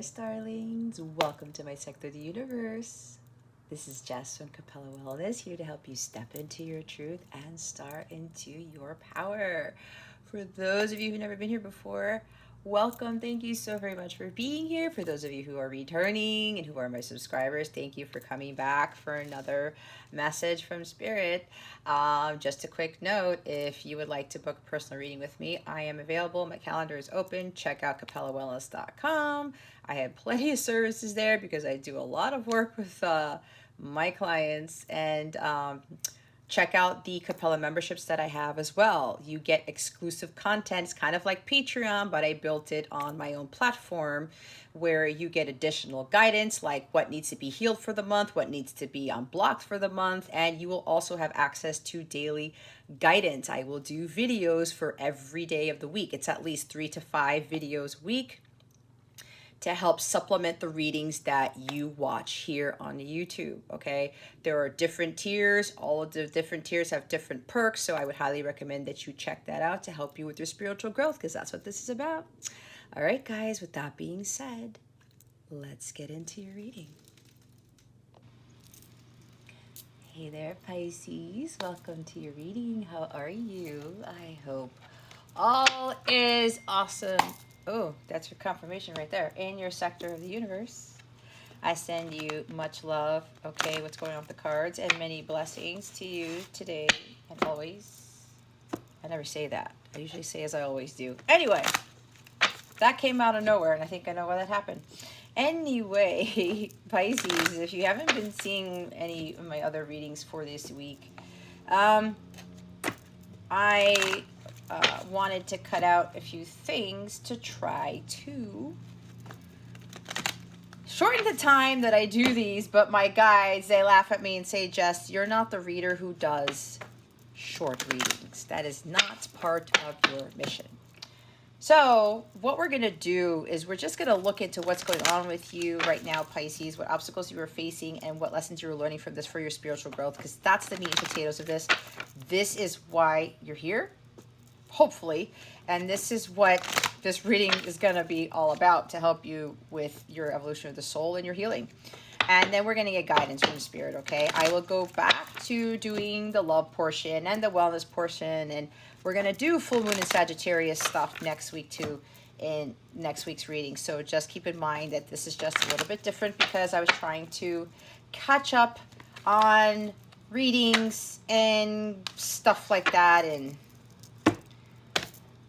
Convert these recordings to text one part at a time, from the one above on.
Starlings. Welcome to my sector of the universe. This is Jess from Capella Wellness, here to help you step into your truth and star into your power. For those of you who've never been here before, welcome. Thank you so very much for being here. For those of you who are returning and who are my subscribers, thank you for coming back for another message from Spirit. Just a quick note, if you would like to book a personal reading with me, I am available. My calendar is open. Check out capellawellness.com. I have plenty of services there because I do a lot of work with my clients, and check out the Capella memberships that I have as well. You get exclusive content. It's kind of like Patreon, but I built it on my own platform where you get additional guidance, like what needs to be healed for the month, what needs to be unblocked for the month, and you will also have access to daily guidance. I will do videos for every day of the week. It's at least 3 to 5 videos a week to help supplement the readings that you watch here on YouTube, okay? There are different tiers. All of the different tiers have different perks, so I would highly recommend that you check that out to help you with your spiritual growth, because that's what this is about. All right, guys, with that being said, let's get into your reading. Hey there, Pisces. Welcome to your reading. How are you? I hope all is awesome. Oh, that's your confirmation right there. In your sector of the universe, I send you much love. Okay, what's going on with the cards? And many blessings to you today and always. I never say that. I usually say as I always do. Anyway, that came out of nowhere, and I think I know why that happened. Anyway, Pisces, if you haven't been seeing any of my other readings for this week, I wanted to cut out a few things to try to shorten the time that I do these, but my guides, they laugh at me and say, Jess, you're not the reader who does short readings. That is not part of your mission. So what we're going to do is we're just going to look into what's going on with you right now, Pisces, what obstacles you are facing and what lessons you're learning from this for your spiritual growth, because that's the meat and potatoes of this. This is why you're here, hopefully, and this is what this reading is going to be all about, to help you with your evolution of the soul and your healing. And then we're going to get guidance from the Spirit, okay? I will go back to doing the love portion and the wellness portion, and we're going to do full moon and Sagittarius stuff next week too, in next week's reading. So just keep in mind that this is just a little bit different because I was trying to catch up on readings and stuff like that, and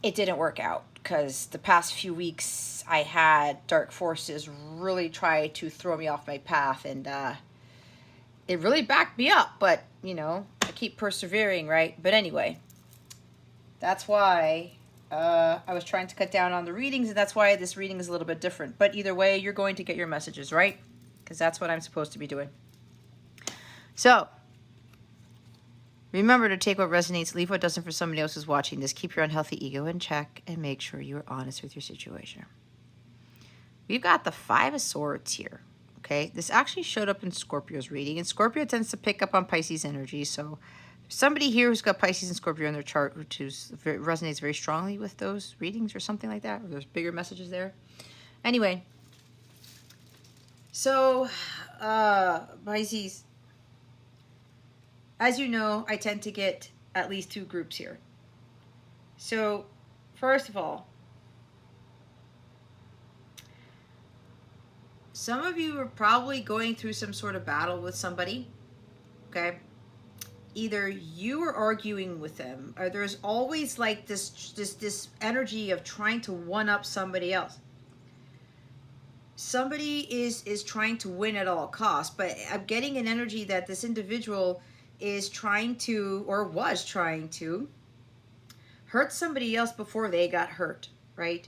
it didn't work out because the past few weeks I had dark forces really try to throw me off my path, and it really backed me up, but you know, I keep persevering, right? But anyway, that's why I was trying to cut down on the readings, and that's why this reading is a little bit different. But either way, you're going to get your messages, right? Because that's what I'm supposed to be doing. So remember to take what resonates, leave what doesn't for somebody else who's watching this. Keep your unhealthy ego in check and make sure you're honest with your situation. We've got the 5 of Swords here, okay? This actually showed up in Scorpio's reading, and Scorpio tends to pick up on Pisces energy, so somebody here who's got Pisces and Scorpio in their chart, which resonates very strongly with those readings or something like that, or there's bigger messages there. Anyway, so Pisces, as you know, I tend to get at least 2 groups here. So, first of all, some of you are probably going through some sort of battle with somebody, okay? Either you are arguing with them, or there's always like this energy of trying to one-up somebody else. Somebody is trying to win at all costs, but I'm getting an energy that this individual is trying to, or was trying to, hurt somebody else before they got hurt, right?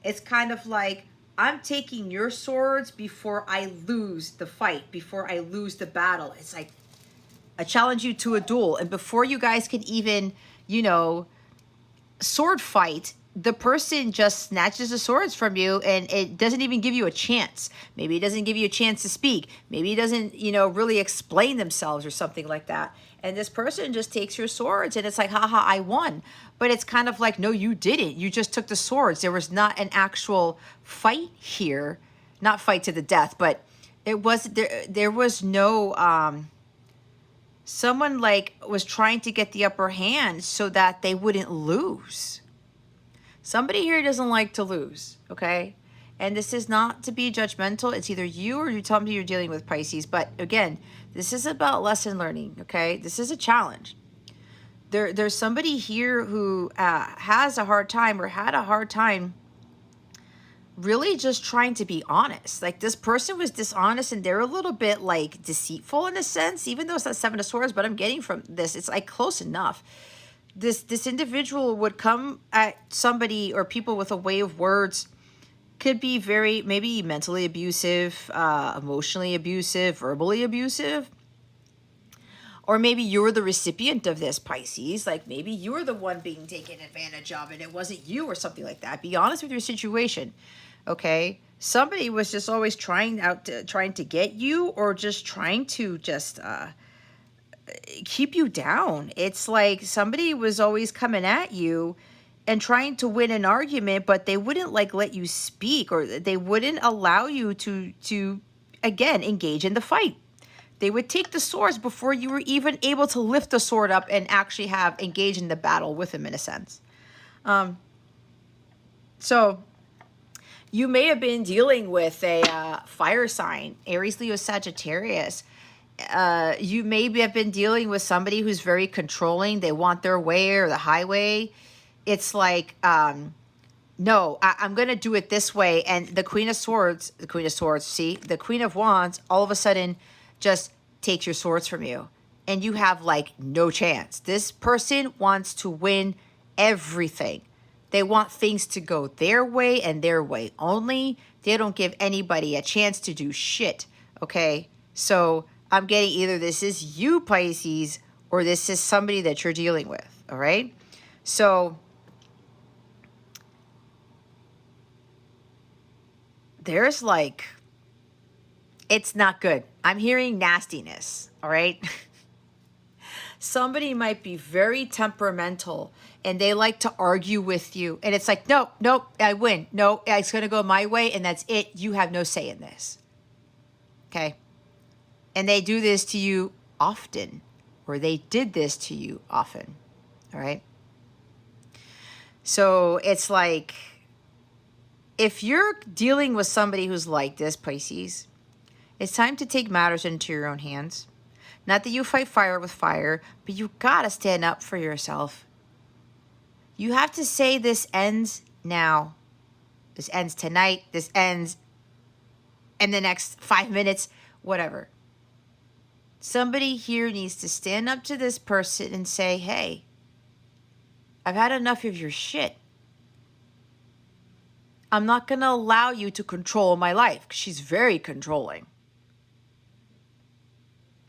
It's kind of like, I'm taking your swords before I lose the fight, before I lose the battle. It's like, I challenge you to a duel, and before you guys can even, you know, sword fight, the person just snatches the swords from you, and it doesn't even give you a chance. Maybe it doesn't give you a chance to speak. Maybe it doesn't, you know, really explain themselves or something like that. And this person just takes your swords, and it's like, haha, I won. But it's kind of like, no, you didn't. You just took the swords. There was not an actual fight here not fight to the death, but it was there was no someone like was trying to get the upper hand so that they wouldn't lose. Somebody here doesn't like to lose, okay? And this is not to be judgmental. It's either you or you somebody you're dealing with, Pisces. But again, this is about lesson learning, okay? This is a challenge. There's somebody here who has a hard time or had a hard time really just trying to be honest. Like this person was dishonest and they're a little bit like deceitful in a sense, even though it's not Seven of Swords, but I'm getting from this, it's like close enough. This individual would come at somebody or people with a way of words, could be very maybe mentally abusive, emotionally abusive, verbally abusive. Or maybe you were the recipient of this, Pisces. Like maybe you were the one being taken advantage of and it wasn't you or something like that. Be honest with your situation, okay? Somebody was just always trying to get you or just trying to just keep you down. It's like somebody was always coming at you and trying to win an argument, but they wouldn't like let you speak or they wouldn't allow you to again engage in the fight. They would take the swords before you were even able to lift the sword up and actually have engaged in the battle with him in a sense. So you may have been dealing with a fire sign, Aries, Leo, Sagittarius. You maybe have been dealing with somebody who's very controlling. They want their way or the highway. It's like, no, I'm going to do it this way. And the Queen of Swords, see, the Queen of Wands, all of a sudden just takes your swords from you. And you have like no chance. This person wants to win everything. They want things to go their way and their way only. They don't give anybody a chance to do shit, okay? So I'm getting either this is you, Pisces, or this is somebody that you're dealing with, all right? So there's like, it's not good. I'm hearing nastiness, all right? Somebody might be very temperamental and they like to argue with you. And it's like, nope, I win. No, it's going to go my way and that's it. You have no say in this. Okay? And they do this to you often, or they did this to you often. All right? So it's like, if you're dealing with somebody who's like this, Pisces, it's time to take matters into your own hands. Not that you fight fire with fire, but you gotta stand up for yourself. You have to say this ends now. This ends tonight. This ends in the next 5 minutes, whatever. Somebody here needs to stand up to this person and say, hey, I've had enough of your shit. I'm not going to allow you to control my life. She's very controlling.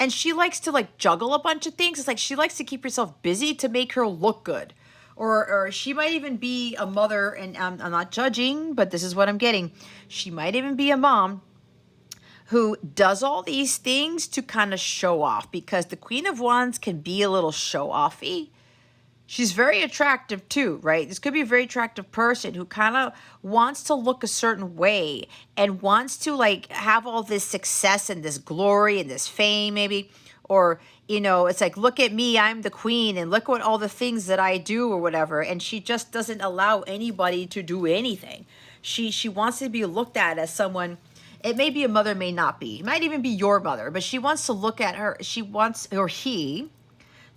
And she likes to like juggle a bunch of things. It's like she likes to keep herself busy to make her look good. Or she might even be a mother, and I'm not judging, but this is what I'm getting. She might even be a mom who does all these things to kind of show off, because the Queen of Wands can be a little show-offy. She's very attractive too, right? This could be a very attractive person who kind of wants to look a certain way and wants to like have all this success and this glory and this fame maybe. Or, you know, it's like, look at me, I'm the queen and look what all the things that I do or whatever. And she just doesn't allow anybody to do anything. She wants to be looked at as someone. It may be a mother, may not be. It might even be your mother, but she wants to look at her. She wants, or he,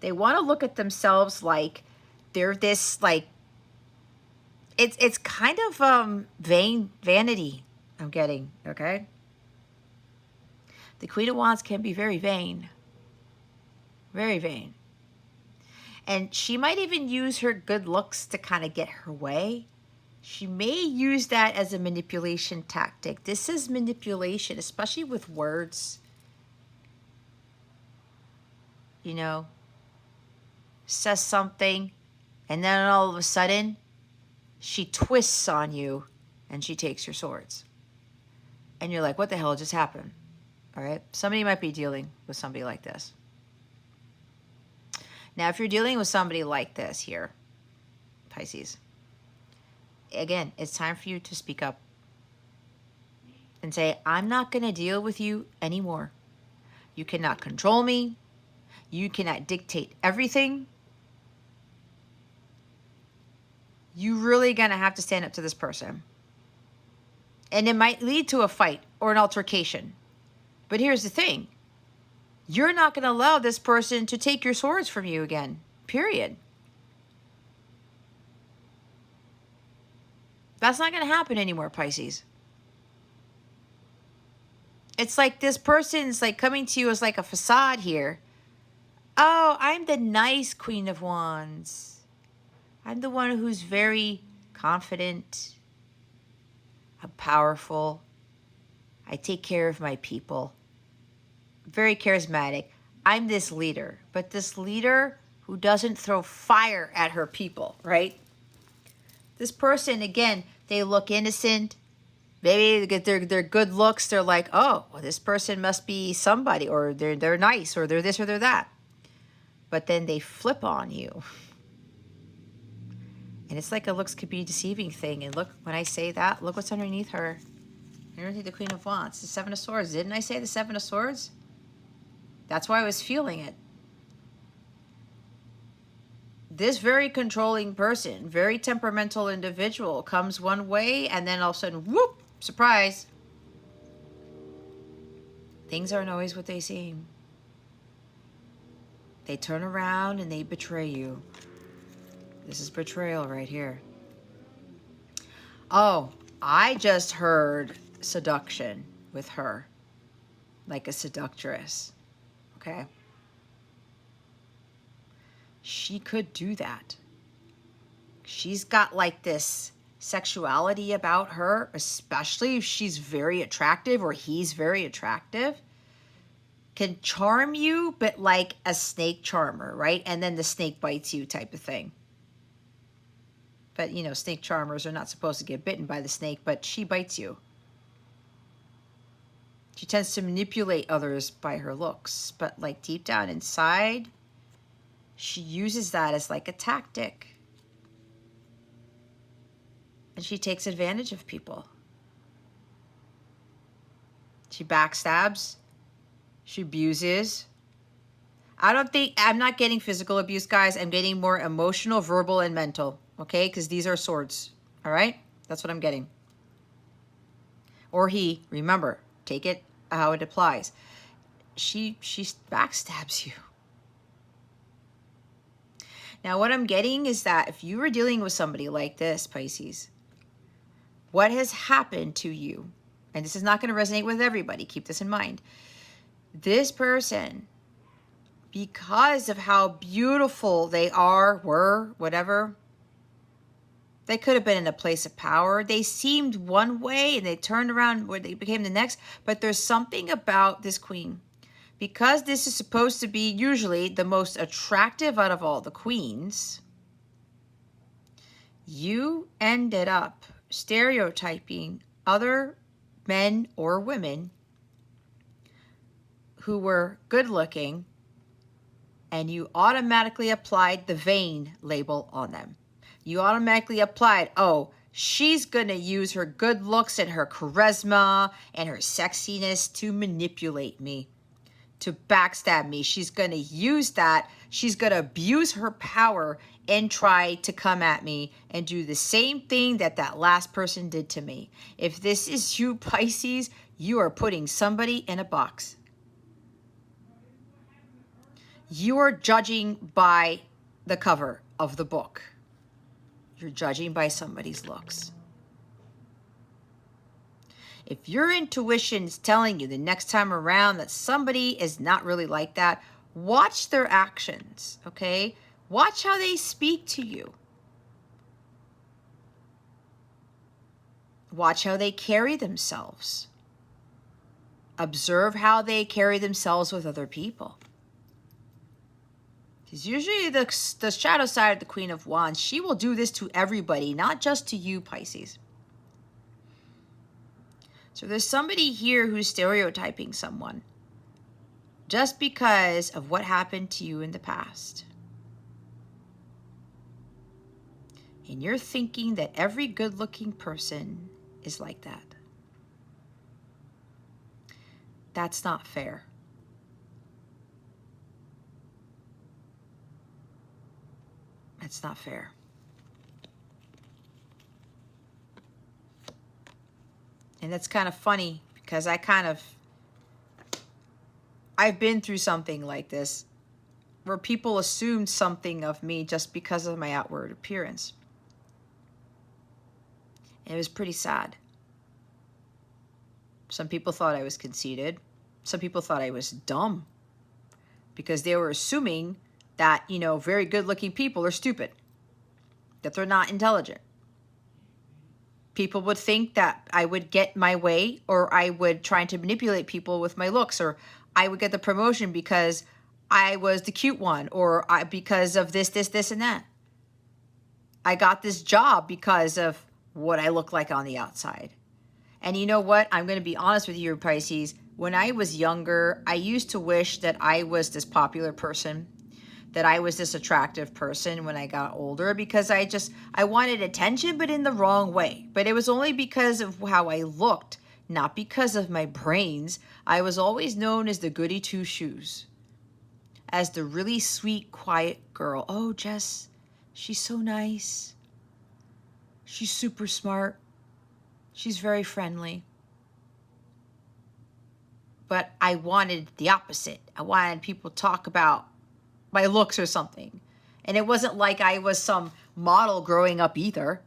they want to look at themselves like they're this, like, it's kind of vanity I'm getting, okay? The Queen of Wands can be very vain. Very vain. And she might even use her good looks to kind of get her way. She may use that as a manipulation tactic. This is manipulation, especially with words. You know, says something, and then all of a sudden, she twists on you, and she takes your swords. And you're like, what the hell just happened? All right? Somebody might be dealing with somebody like this. Now, if you're dealing with somebody like this here, Pisces, again, it's time for you to speak up. and say, I'm not going to deal with you anymore. You cannot control me. You cannot dictate everything. You really going to have to stand up to this person. And it might lead to a fight or an altercation. But here's the thing. You're not going to allow this person to take your swords from you again. Period. That's not going to happen anymore, Pisces. It's like this person's like coming to you as like a facade here. Oh, I'm the nice Queen of Wands. I'm the one who's very confident. I'm powerful. I take care of my people. Very charismatic. I'm this leader, but this leader who doesn't throw fire at her people, right? This person, again, they look innocent. Maybe they get their good looks. They're like, oh, well, this person must be somebody, or they're nice, or they're this or they're that. But then they flip on you. And it's like a looks could be deceiving thing. And look, when I say that, look what's underneath her. Underneath the Queen of Wands, the Seven of Swords. Didn't I say the Seven of Swords? That's why I was feeling it. This very controlling person, very temperamental individual comes one way and then all of a sudden, whoop, surprise. Things aren't always what they seem. They turn around and they betray you. This is betrayal right here. Oh, I just heard seduction with her. Like a seductress. Okay? She could do that. She's got like this sexuality about her, especially if she's very attractive or he's very attractive. Can charm you, but like a snake charmer, right? And then the snake bites you type of thing. But, you know, snake charmers are not supposed to get bitten by the snake, but she bites you. She tends to manipulate others by her looks, but like deep down inside, she uses that as like a tactic. And she takes advantage of people. She backstabs. She abuses. I'm not getting physical abuse, guys. I'm getting more emotional, verbal, and mental. Okay? Because these are swords. All right? That's what I'm getting. Or he, remember, take it how it applies. She backstabs you. Now, what I'm getting is that if you were dealing with somebody like this, Pisces, what has happened to you, and this is not going to resonate with everybody, keep this in mind. This person, because of how beautiful they are, were, whatever, they could have been in a place of power. They seemed one way and they turned around where they became the next. But there's something about this queen. Because this is supposed to be usually the most attractive out of all the queens, you ended up stereotyping other men or women who were good looking, and you automatically applied the vain label on them. You automatically applied, oh, she's going to use her good looks and her charisma and her sexiness to manipulate me, to backstab me. She's going to use that. She's going to abuse her power and try to come at me and do the same thing that that last person did to me. If this is you, Pisces, you are putting somebody in a box. You are judging by the cover of the book. You're judging by somebody's looks. If your intuition is telling you the next time around that somebody is not really like that, watch their actions, okay? Watch how they speak to you. Watch how they carry themselves. Observe how they carry themselves with other people. Because usually the shadow side of the Queen of Wands, she will do this to everybody, not just to you, Pisces. So there's somebody here who's stereotyping someone just because of what happened to you in the past. And you're thinking that every good-looking person is like that. That's not fair. It's not fair. And it's kind of funny because I've been through something like this where people assumed something of me just because of my outward appearance. And it was pretty sad. Some people thought I was conceited. Some people thought I was dumb because they were assuming that, you know, very good-looking people are stupid, that they're not intelligent. People would think that I would get my way, or I would try to manipulate people with my looks, or I would get the promotion because I was the cute one, or because of this, and that. I got this job because of what I look like on the outside. And you know what? I'm going to be honest with you, Pisces. When I was younger, I used to wish that I was this popular person, that I was this attractive person when I got older, because I wanted attention, but in the wrong way. But it was only because of how I looked, not because of my brains. I was always known as the goody two shoes, as the really sweet, quiet girl. Oh, Jess, she's so nice. She's super smart. She's very friendly. But I wanted the opposite. I wanted people to talk about my looks or something. And it wasn't like I was some model growing up either.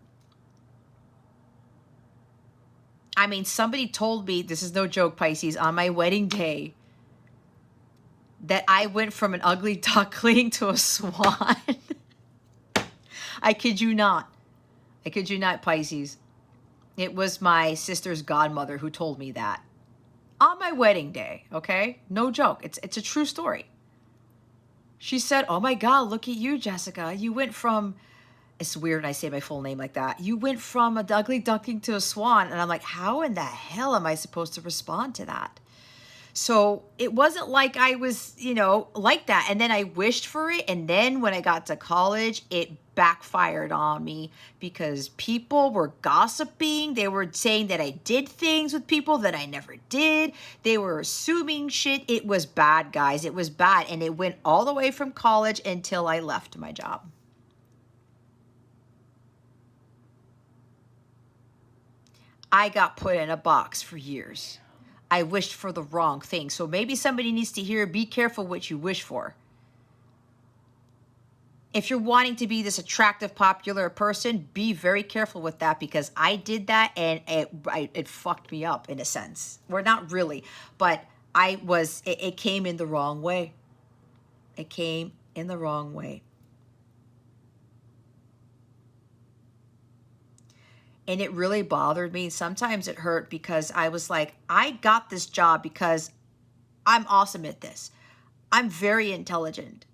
I mean, somebody told me, this is no joke, Pisces, on my wedding day, that I went from an ugly duckling to a swan. I kid you not. I kid you not, Pisces. It was my sister's godmother who told me that on my wedding day, okay? No joke. It's a true story. She said, oh my God, look at you, Jessica. You went from, it's weird when I say my full name like that. You went from a ugly duckling to a swan. And I'm like, how in the hell am I supposed to respond to that? So it wasn't like I was, you know, like that. And then I wished for it. And then when I got to college, it backfired on me because people were gossiping. They were saying that I did things with people that I never did. They were assuming shit. It was bad, guys. It was bad. And it went all the way from college until I left my job. I got put in a box for years. I wished for the wrong thing. So maybe somebody needs to hear, be careful what you wish for. If you're wanting to be this attractive, popular person, be very careful with that, because I did that and it fucked me up in a sense. Well, not really, but it came in the wrong way. It came in the wrong way. And it really bothered me. Sometimes it hurt because I was like, I got this job because I'm awesome at this. I'm very intelligent.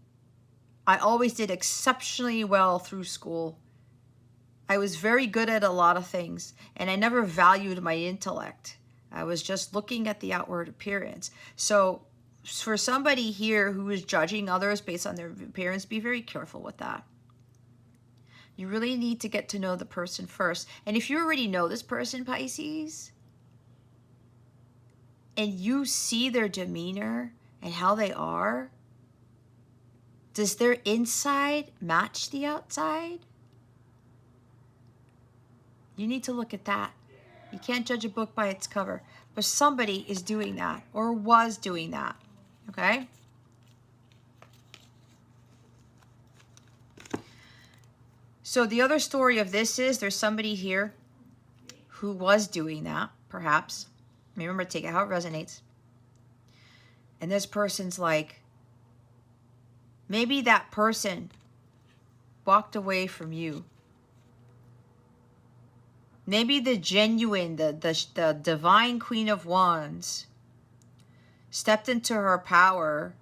I always did exceptionally well through school. I was very good at a lot of things, and I never valued my intellect. I was just looking at the outward appearance. So for somebody here who is judging others based on their appearance, be very careful with that. You really need to get to know the person first. And if you already know this person, Pisces, and you see their demeanor and how they are, does their inside match the outside? You need to look at that. You can't judge a book by its cover. But somebody is doing that or was doing that, okay? So the other story of this is there's somebody here who was doing that, perhaps. Remember, take it how it resonates. And this person's like, maybe that person walked away from you. Maybe the genuine, the divine Queen of Wands stepped into her power,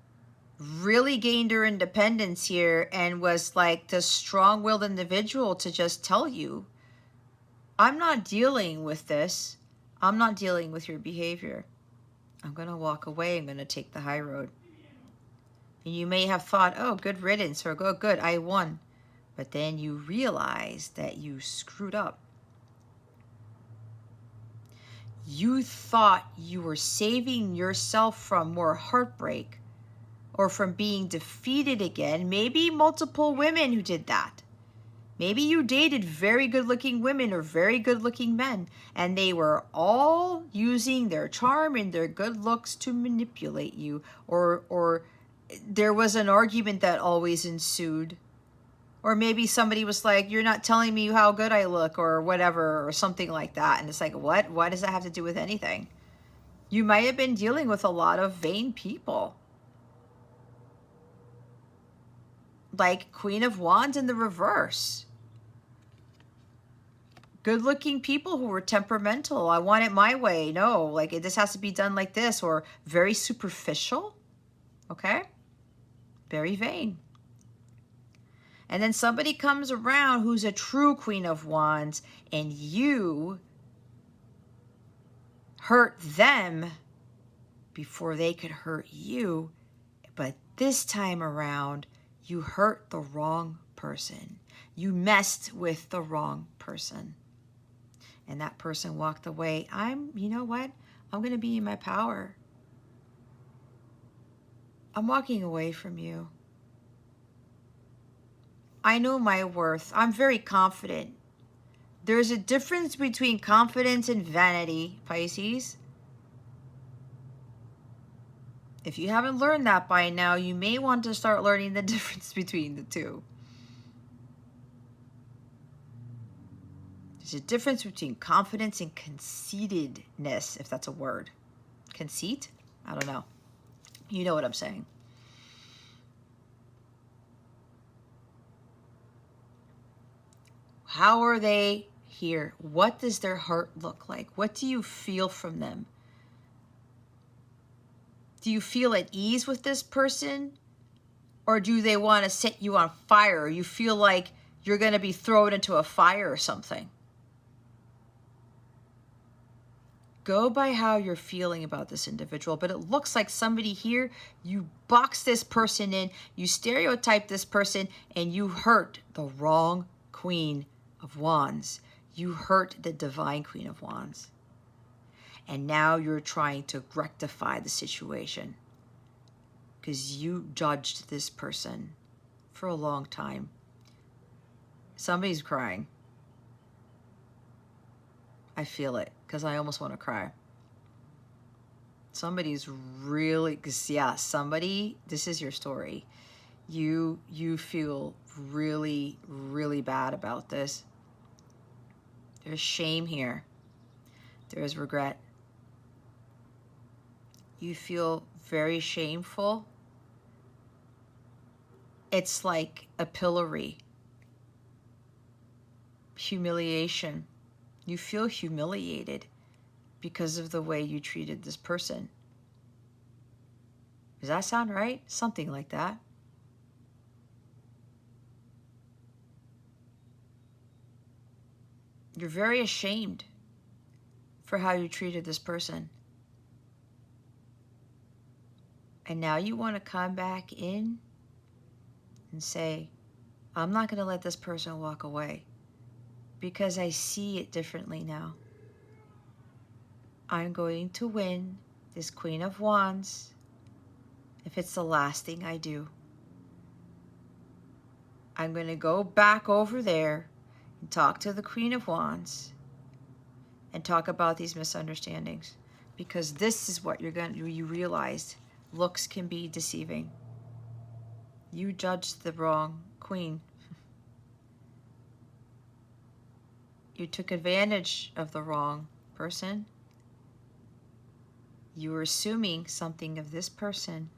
really gained her independence here, and was like the strong-willed individual to just tell you, I'm not dealing with this. I'm not dealing with your behavior. I'm going to walk away. I'm going to take the high road. And you may have thought, oh, good riddance, or oh, good, I won. But then you realize that you screwed up. You thought you were saving yourself from more heartbreak or from being defeated again. Maybe multiple women who did that. Maybe you dated very good-looking women or very good-looking men, and they were all using their charm and their good looks to manipulate you, or there was an argument that always ensued. Or maybe somebody was like, you're not telling me how good I look or whatever, or something like that. And it's like, what? Why does that have to do with anything? You might have been dealing with a lot of vain people. Like Queen of Wands in the reverse. Good-looking people who were temperamental. I want it my way. No, like this has to be done like this. Or very superficial. Okay? Very vain. And then somebody comes around who's a true Queen of Wands, and you hurt them before they could hurt you. But this time around, you hurt the wrong person. You messed with the wrong person. And that person walked away. You know what? I'm going to be in my power. I'm walking away from you. I know my worth. I'm very confident. There's a difference between confidence and vanity, Pisces. If you haven't learned that by now, you may want to start learning the difference between the two. There's a difference between confidence and conceitedness, if that's a word. Conceit? I don't know. You know what I'm saying. How are they here? What does their heart look like? What do you feel from them? Do you feel at ease with this person? Or do they want to set you on fire? Or you feel like you're going to be thrown into a fire or something? Go by how you're feeling about this individual. But it looks like somebody here, you box this person in, you stereotype this person, and you hurt the wrong Queen of Wands. You hurt the divine Queen of Wands. And now you're trying to rectify the situation because you judged this person for a long time. Somebody's crying. I feel it because I almost want to cry. Somebody's really, yeah, somebody, this is your story. You feel really, really bad about this. There's shame here. There's regret. You feel very shameful. It's like a pillory. Humiliation. You feel humiliated because of the way you treated this person. Does that sound right? Something like that. You're very ashamed for how you treated this person. And now you want to come back in and say, I'm not going to let this person walk away because I see it differently now. I'm going to win this Queen of Wands if it's the last thing I do. I'm going to go back over there and talk to the Queen of Wands and talk about these misunderstandings, because this is what you realized. Looks can be deceiving. You judged the wrong queen. You took advantage of the wrong person. You were assuming something of this person,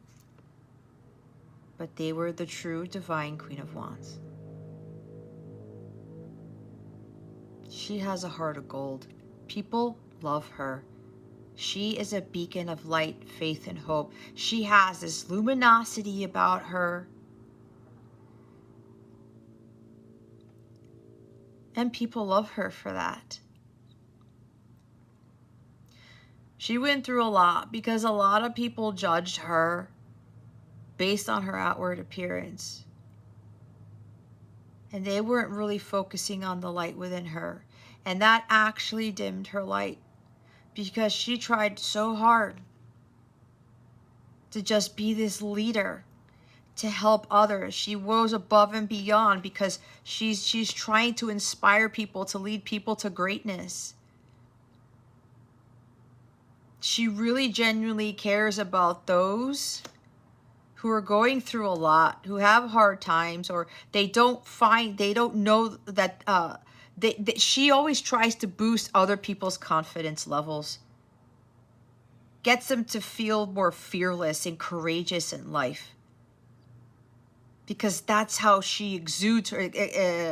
but they were the true divine Queen of Wands. She has a heart of gold. People love her. She is a beacon of light, faith, and hope. She has this luminosity about her. And people love her for that. She went through a lot because a lot of people judged her based on her outward appearance. And they weren't really focusing on the light within her. And that actually dimmed her light. because she tried so hard to just be this leader, to help others. She goes above and beyond because she's trying to inspire people, to lead people to greatness. She really genuinely cares about those who are going through a lot, who have hard times, or they don't know that she always tries to boost other people's confidence levels, gets them to feel more fearless and courageous in life, because that's how she exudes, or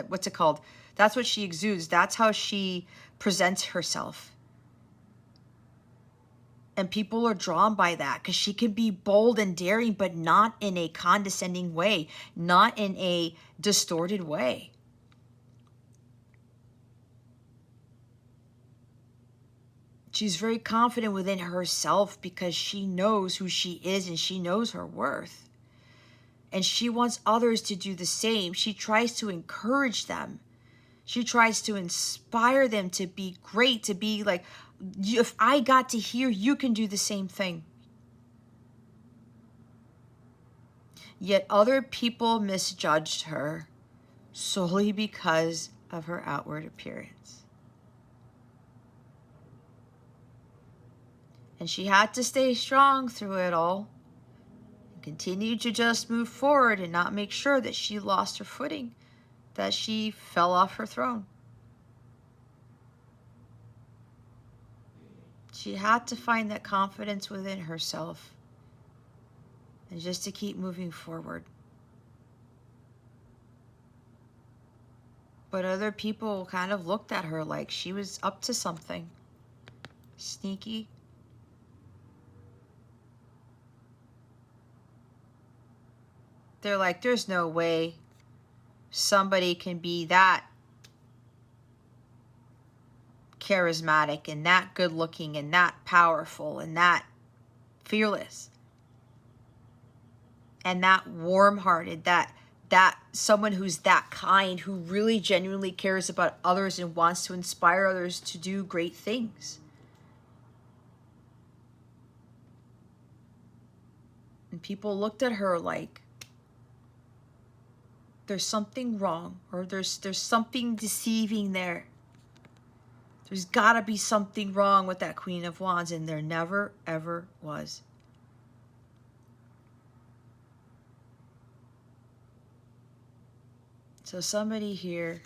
what's it called? That's what she exudes. That's how she presents herself. And people are drawn by that because she can be bold and daring, but not in a condescending way, not in a distorted way. She's very confident within herself because she knows who she is and she knows her worth. And she wants others to do the same. She tries to encourage them. She tries to inspire them to be great, to be like, if I got to here, you can do the same thing. Yet other people misjudged her solely because of her outward appearance. And she had to stay strong through it all and continue to just move forward and not make sure that she lost her footing, that she fell off her throne. She had to find that confidence within herself and just to keep moving forward. But other people kind of looked at her like she was up to something sneaky. They're like, there's no way somebody can be that charismatic and that good looking and that powerful and that fearless and that warm-hearted, that someone who's that kind, who really genuinely cares about others and wants to inspire others to do great things. And people looked at her like, there's something wrong, or there's something deceiving there. There's got to be something wrong with that Queen of Wands, and there never, ever was. So somebody here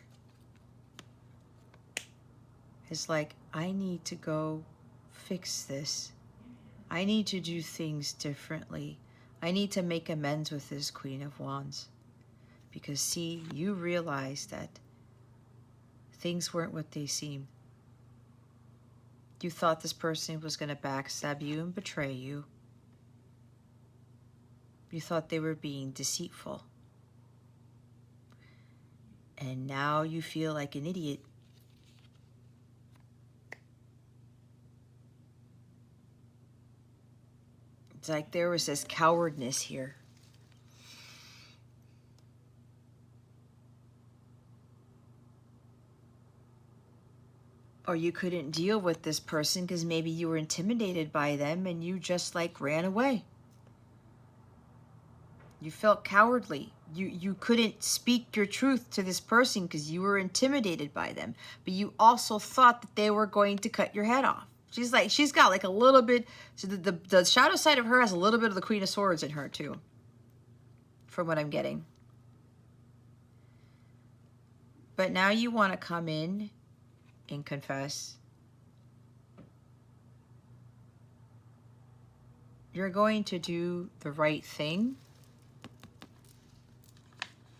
is like, I need to go fix this. I need to do things differently. I need to make amends with this Queen of Wands. Because see, you realize that things weren't what they seemed. You thought this person was going to backstab you and betray you. You thought they were being deceitful. And now you feel like an idiot. It's like there was this cowardness here. Or you couldn't deal with this person because maybe you were intimidated by them and you just like ran away. You felt cowardly. You couldn't speak your truth to this person because you were intimidated by them. But you also thought that they were going to cut your head off. She's got like a little bit, so the shadow side of her has a little bit of the Queen of Swords in her too, from what I'm getting. But now you want to come in and confess. You're going to do the right thing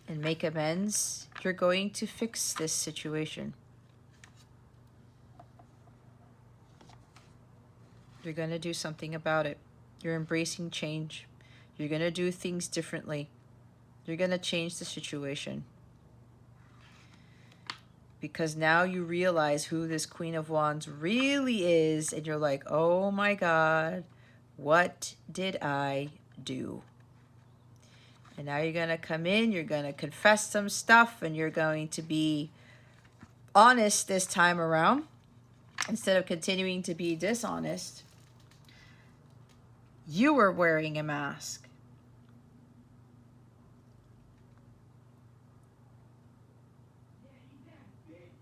and make amends. You're going to fix this situation. You're going to do something about it. You're embracing change. You're going to do things differently. You're going to change the situation. Because now you realize who this Queen of Wands really is, and you're like, oh my God, what did I do? And now you're going to come in, you're going to confess some stuff, and you're going to be honest this time around. instead of continuing to be dishonest, you were wearing a mask.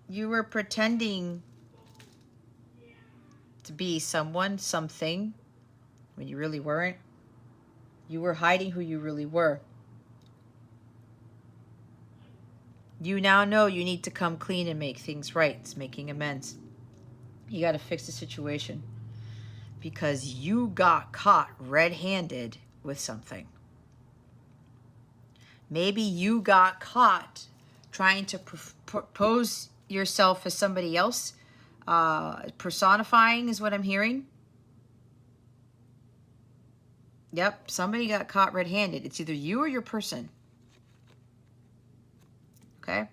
You were pretending to be someone, something, when you really weren't. You were hiding who you really were. You now know you need to come clean and make things right. It's making amends. You got to fix the situation because you got caught red-handed with something. Maybe you got caught trying to propose yourself as somebody else. Personifying is what I'm hearing. Yep, somebody got caught red-handed. It's either you or your person. Okay?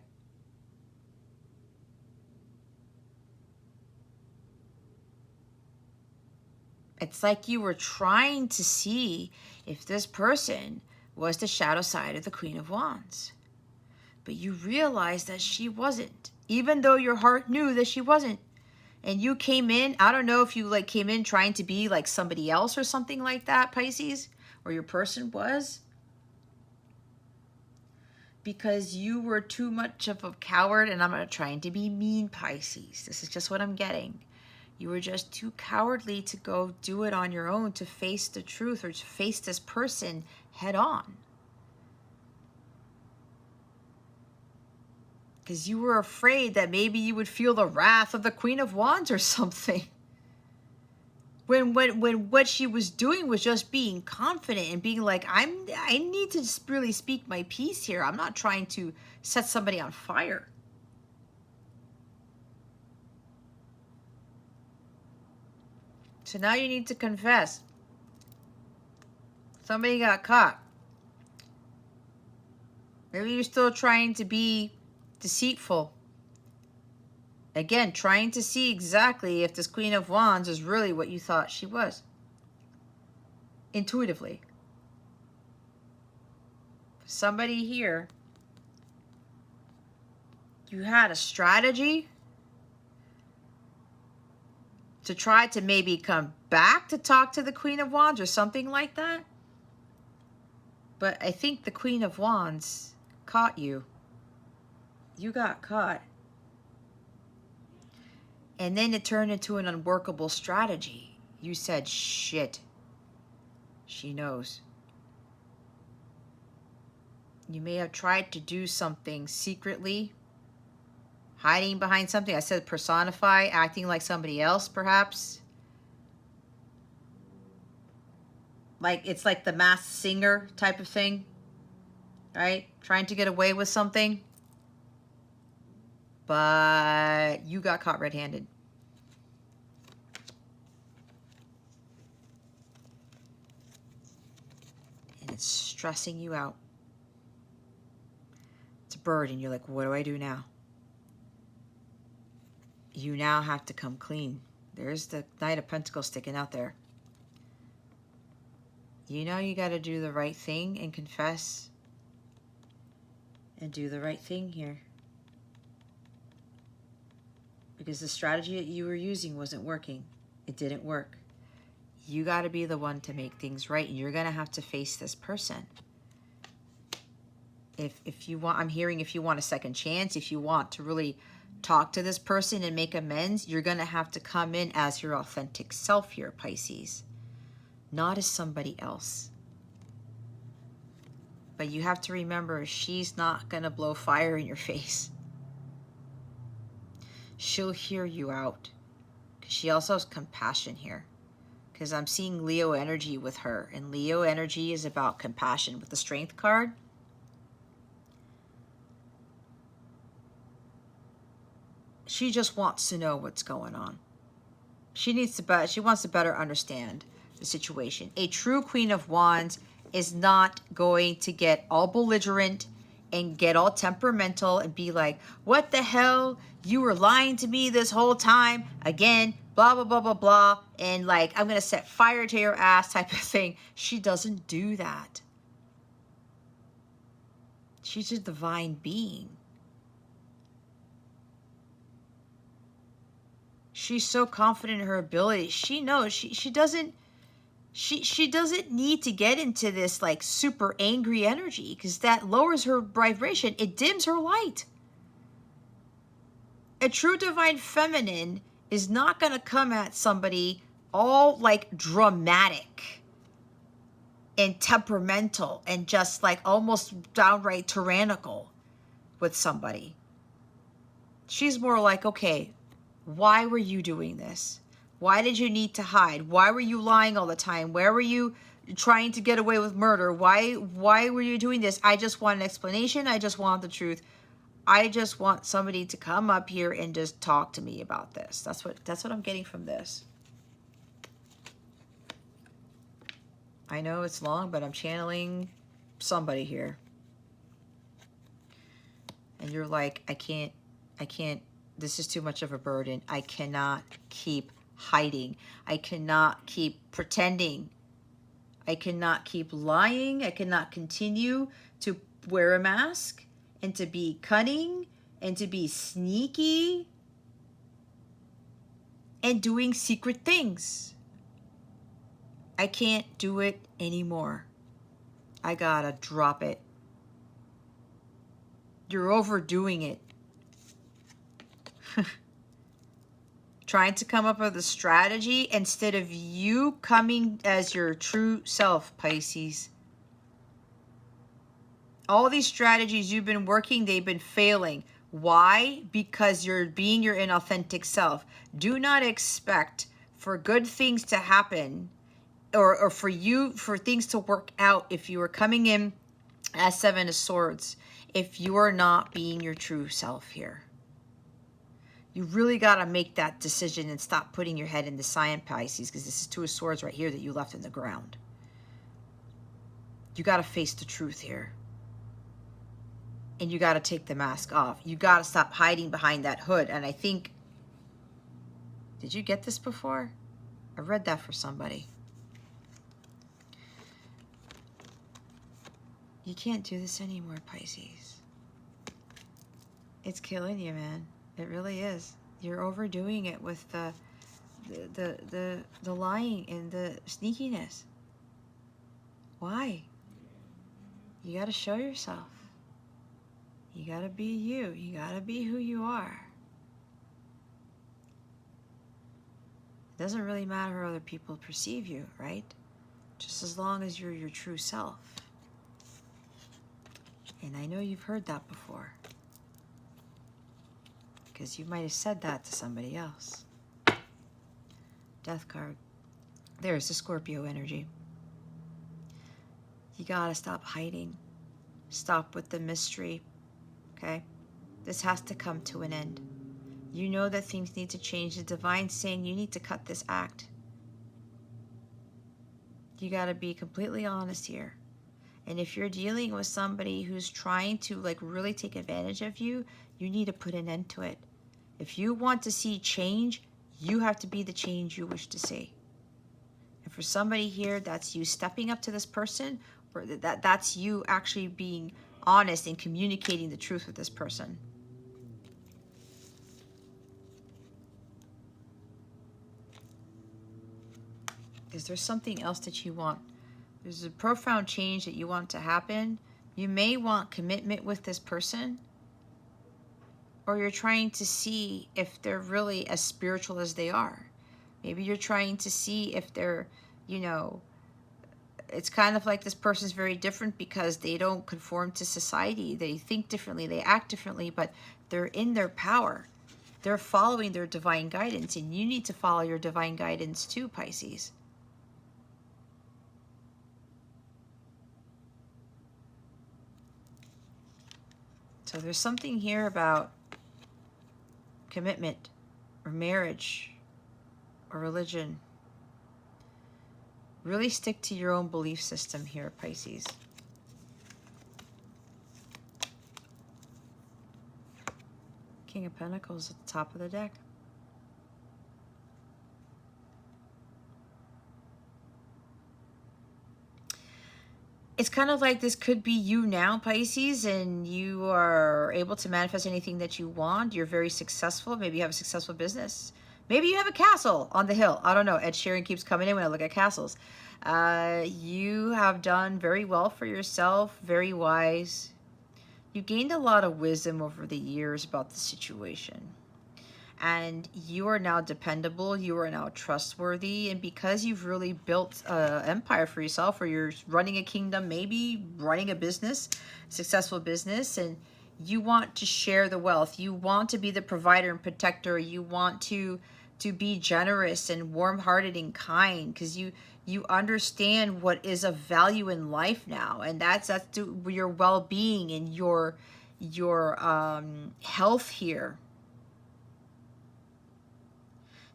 It's like you were trying to see if this person was the shadow side of the Queen of Wands. But you realized that she wasn't, even though your heart knew that she wasn't. And you came in, I don't know if you like came in trying to be like somebody else or something like that, Pisces, or your person was. Because you were too much of a coward, and I'm not trying to be mean, Pisces. This is just what I'm getting. You were just too cowardly to go do it on your own, to face the truth or to face this person head on. Because you were afraid that maybe you would feel the wrath of the Queen of Wands or something. When what she was doing was just being confident and being like, I need to just really speak my piece here. I'm not trying to set somebody on fire. So now you need to confess. Somebody got caught. Maybe you're still trying to be deceitful. Again, trying to see exactly if this Queen of Wands is really what you thought she was. Intuitively. Somebody here, you had a strategy to try to maybe come back to talk to the Queen of Wands or something like that. But I think the Queen of Wands caught you. You got caught. And then it turned into an unworkable strategy. You said, shit. She knows. You may have tried to do something secretly, hiding behind something. I said personify, acting like somebody else, perhaps. Like, it's like the Masked Singer type of thing, right? Trying to get away with something. But you got caught red-handed. And it's stressing you out. It's a bird, and you're like, what do I do now? You now have to come clean. There's the Knight of Pentacles sticking out there. You know you got to do the right thing and confess. And do the right thing here. Because the strategy that you were using wasn't working. It didn't work. You got to be the one to make things right. And you're going to have to face this person. If you want, I'm hearing if you want a second chance, if you want to really talk to this person and make amends, you're going to have to come in as your authentic self here, Pisces. Not as somebody else. But you have to remember, she's not going to blow fire in your face. She'll hear you out. Because she also has compassion here. Because I'm seeing Leo energy with her. And Leo energy is about compassion. With the Strength card, she just wants to know what's going on. She wants to better understand the situation. A true Queen of Wands is not going to get all belligerent and get all temperamental and be like, what the hell? You were lying to me this whole time. Again, blah, blah, blah, blah, blah. And like, I'm going to set fire to your ass type of thing. She doesn't do that. She's a divine being. She's so confident in her ability. She knows she doesn't need to get into this like super angry energy, because that lowers her vibration. It dims her light. A true divine feminine is not going to come at somebody all like dramatic and temperamental and just like almost downright tyrannical with somebody. She's more like, okay, why were you doing this? Why did you need to hide? Why were you lying all the time? Where were you trying to get away with murder? Why were you doing this? I just want an explanation. I just want the truth. I just want somebody to come up here and just talk to me about this. That's what I'm getting from this. I know it's long, but I'm channeling somebody here. And you're like, I can't, this is too much of a burden. I cannot keep hiding. I cannot keep pretending. I cannot keep lying. I cannot continue to wear a mask and to be cunning and to be sneaky and doing secret things. I can't do it anymore. I gotta drop it. You're overdoing it. Trying to come up with a strategy instead of you coming as your true self, Pisces. All these strategies you've been working, they've been failing. Why? Because you're being your inauthentic self. Do not expect for good things to happen or for things to work out if you are coming in as Seven of Swords, if you are not being your true self here. You really got to make that decision and stop putting your head in the sand, Pisces, because this is Two of Swords right here that you left in the ground. You got to face the truth here. And you got to take the mask off. You got to stop hiding behind that hood. And I think, did you get this before? I read that for somebody. You can't do this anymore, Pisces. It's killing you, man. It really is. You're overdoing it with the lying and the sneakiness. Why? You got to show yourself. You got to be you. You got to be who you are. It doesn't really matter how other people perceive you, right? Just as long as you're your true self. And I know you've heard that before, because you might have said that to somebody else. Death card. There's the Scorpio energy. You gotta stop hiding. Stop with the mystery, okay? This has to come to an end. You know that things need to change. The divine's saying you need to cut this act. You gotta be completely honest here. And if you're dealing with somebody who's trying to like really take advantage of you, you need to put an end to it. If you want to see change, you have to be the change you wish to see. And for somebody here, that's you stepping up to this person, or that's you actually being honest and communicating the truth with this person. Is there something else that you want? There's a profound change that you want to happen. You may want commitment with this person, or you're trying to see if they're really as spiritual as they are. Maybe you're trying to see if they're, you know, it's kind of like this person's very different because they don't conform to society. They think differently, they act differently, but they're in their power. They're following their divine guidance, and you need to follow your divine guidance too, Pisces. So there's something here about commitment or marriage or religion. Really stick to your own belief system here, Pisces. King of Pentacles at the top of the deck. It's kind of like this could be you now, Pisces, and you are able to manifest anything that you want. You're very successful. Maybe you have a successful business. Maybe you have a castle on the hill. I don't know. Ed Sheeran keeps coming in when I look at castles. You have done very well for yourself, very wise. You gained a lot of wisdom over the years about the situation. And you are now dependable, you are now trustworthy, and because you've really built an empire for yourself, or you're running a kingdom, maybe running a business, successful business, and you want to share the wealth, you want to be the provider and protector, you want to be generous and warm-hearted and kind, because you understand what is of value in life now, and that's your well-being and your health here.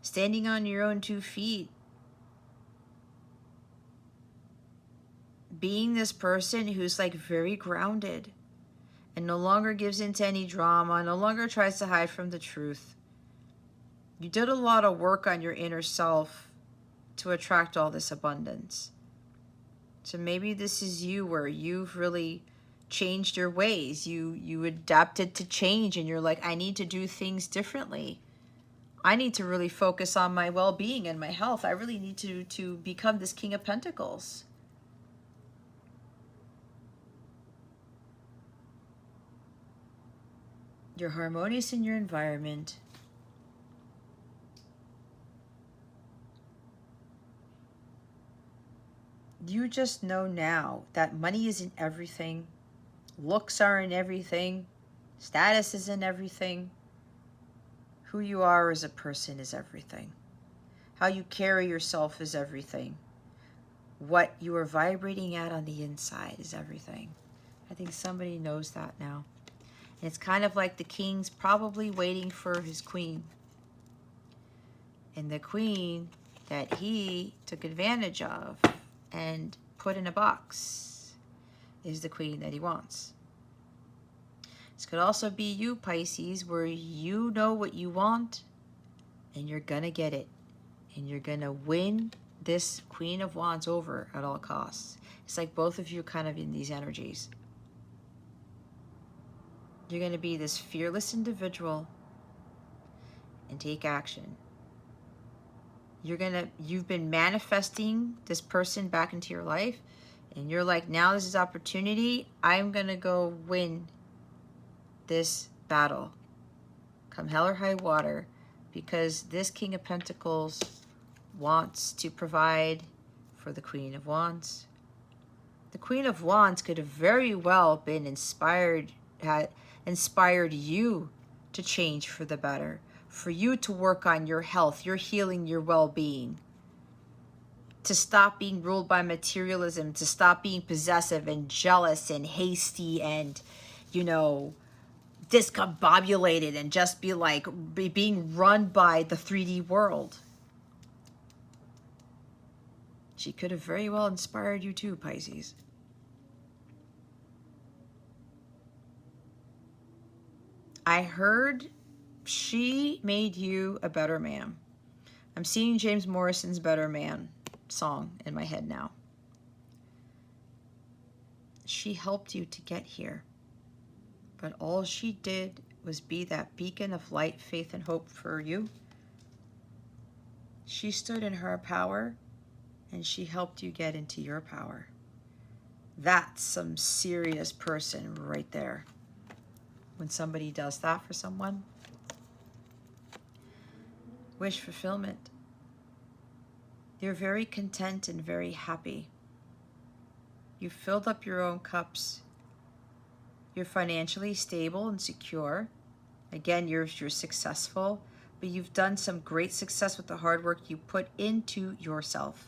Standing on your own 2 feet. Being this person who's like very grounded and no longer gives into any drama, no longer tries to hide from the truth. You did a lot of work on your inner self to attract all this abundance. So maybe this is you where you've really changed your ways. You adapted to change and you're like, I need to do things differently. I need to really focus on my well-being and my health. I really need to become this King of Pentacles. You're harmonious in your environment. You just know now that money isn't everything. Looks aren't everything. Status isn't everything. Who you are as a person is everything. How you carry yourself is everything. What you are vibrating at on the inside is everything. I think somebody knows that now. And it's kind of like the king's probably waiting for his queen. And the queen that he took advantage of and put in a box is the queen that he wants. This could also be you, Pisces, where you know what you want and you're gonna get it. And you're gonna win this Queen of Wands over at all costs. It's like both of you kind of in these energies. You're gonna be this fearless individual and take action. You've been manifesting this person back into your life, and you're like, now this is opportunity. I'm gonna go win this battle, come hell or high water, because this King of Pentacles wants to provide for the Queen of Wands. The Queen of Wands could have very well been inspired you to change for the better, for you to work on your health, your healing, your well-being, to stop being ruled by materialism, to stop being possessive and jealous and hasty and, discombobulated and just be like being run by the 3D world. She could have very well inspired you too, Pisces. I heard she made you a better man. I'm seeing James Morrison's Better Man song in my head now. She helped you to get here. But all she did was be that beacon of light, faith, and hope for you. She stood in her power, and she helped you get into your power. That's some serious person right there. When somebody does that for someone. Wish fulfillment. You're very content and very happy. You filled up your own cups. You're financially stable and secure. Again, you're successful, but you've done some great success with the hard work you put into yourself,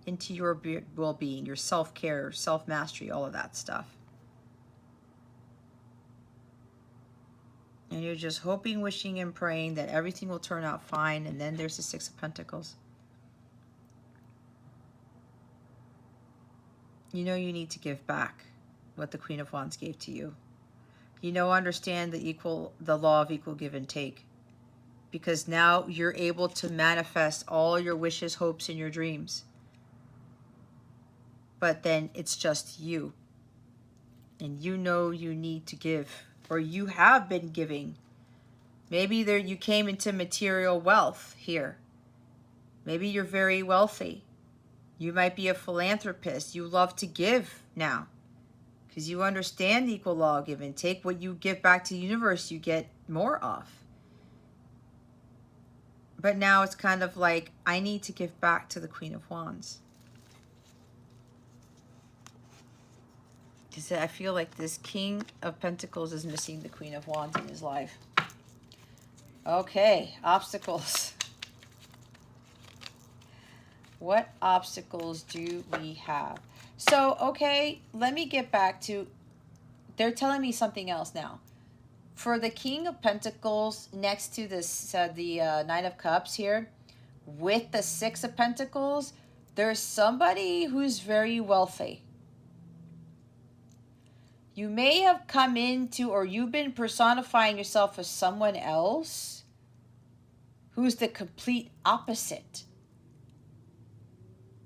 into your well-being, your self-care, self-mastery, all of that stuff. And you're just hoping, wishing, and praying that everything will turn out fine, and then there's the Six of Pentacles. You know you need to give back what the Queen of Wands gave to you. Understand the law of equal give and take. Because now you're able to manifest all your wishes, hopes, and your dreams. But then it's just you. And you know you need to give, or you have been giving Maybe there you came into material wealth here. Maybe you're very wealthy. You might be a philanthropist. You love to give now because you understand equal law of give and take. What you give back to the universe, you get more of. But now it's kind of like, I need to give back to the Queen of Wands. Because I feel like this King of Pentacles is missing the Queen of Wands in his life. Okay, obstacles. What obstacles do we have? So, okay, let me get back to, they're telling me something else now. For the King of Pentacles next to this, the Nine of Cups here, with the Six of Pentacles, there's somebody who's very wealthy. You may have come into, or you've been personifying yourself as someone else who's the complete opposite.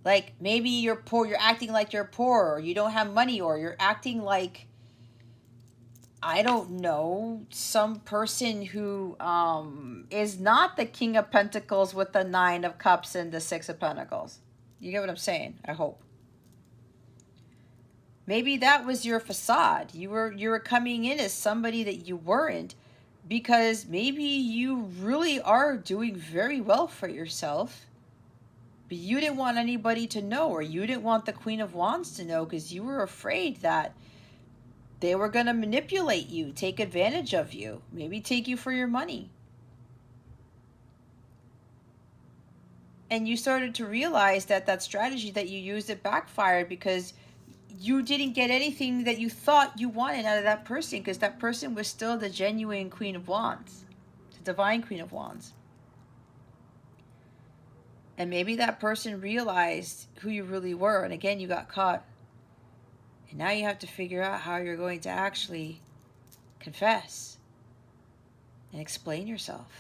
Like maybe you're poor, you're acting like you're poor, or you don't have money, or you're acting like, I don't know, some person who is not the King of Pentacles with the Nine of Cups and the Six of Pentacles. You get what I'm saying? I hope. Maybe that was your facade. You were coming in as somebody that you weren't, because maybe you really are doing very well for yourself, but you didn't want anybody to know, or you didn't want the Queen of Wands to know because you were afraid that they were going to manipulate you, take advantage of you, maybe take you for your money. And you started to realize that that strategy that you used, it backfired because you didn't get anything that you thought you wanted out of that person, because that person was still the genuine Queen of Wands, the divine Queen of Wands. And maybe that person realized who you really were, and again, you got caught. And now you have to figure out how you're going to actually confess and explain yourself.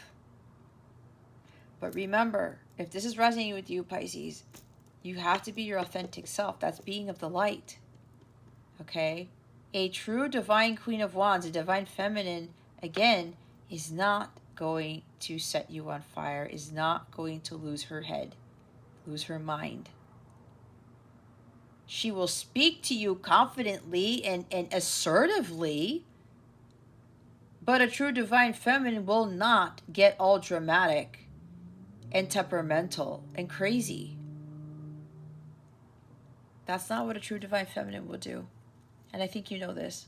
But remember, if this is resonating with you, Pisces, you have to be your authentic self. That's being of the light. Okay? A true divine Queen of Wands, a divine feminine, again, is not going to set you on fire, is not going to lose her head, lose her mind. She will speak to you confidently and assertively, but a true divine feminine will not get all dramatic and temperamental and crazy. That's not what a true divine feminine will do. And I think you know this.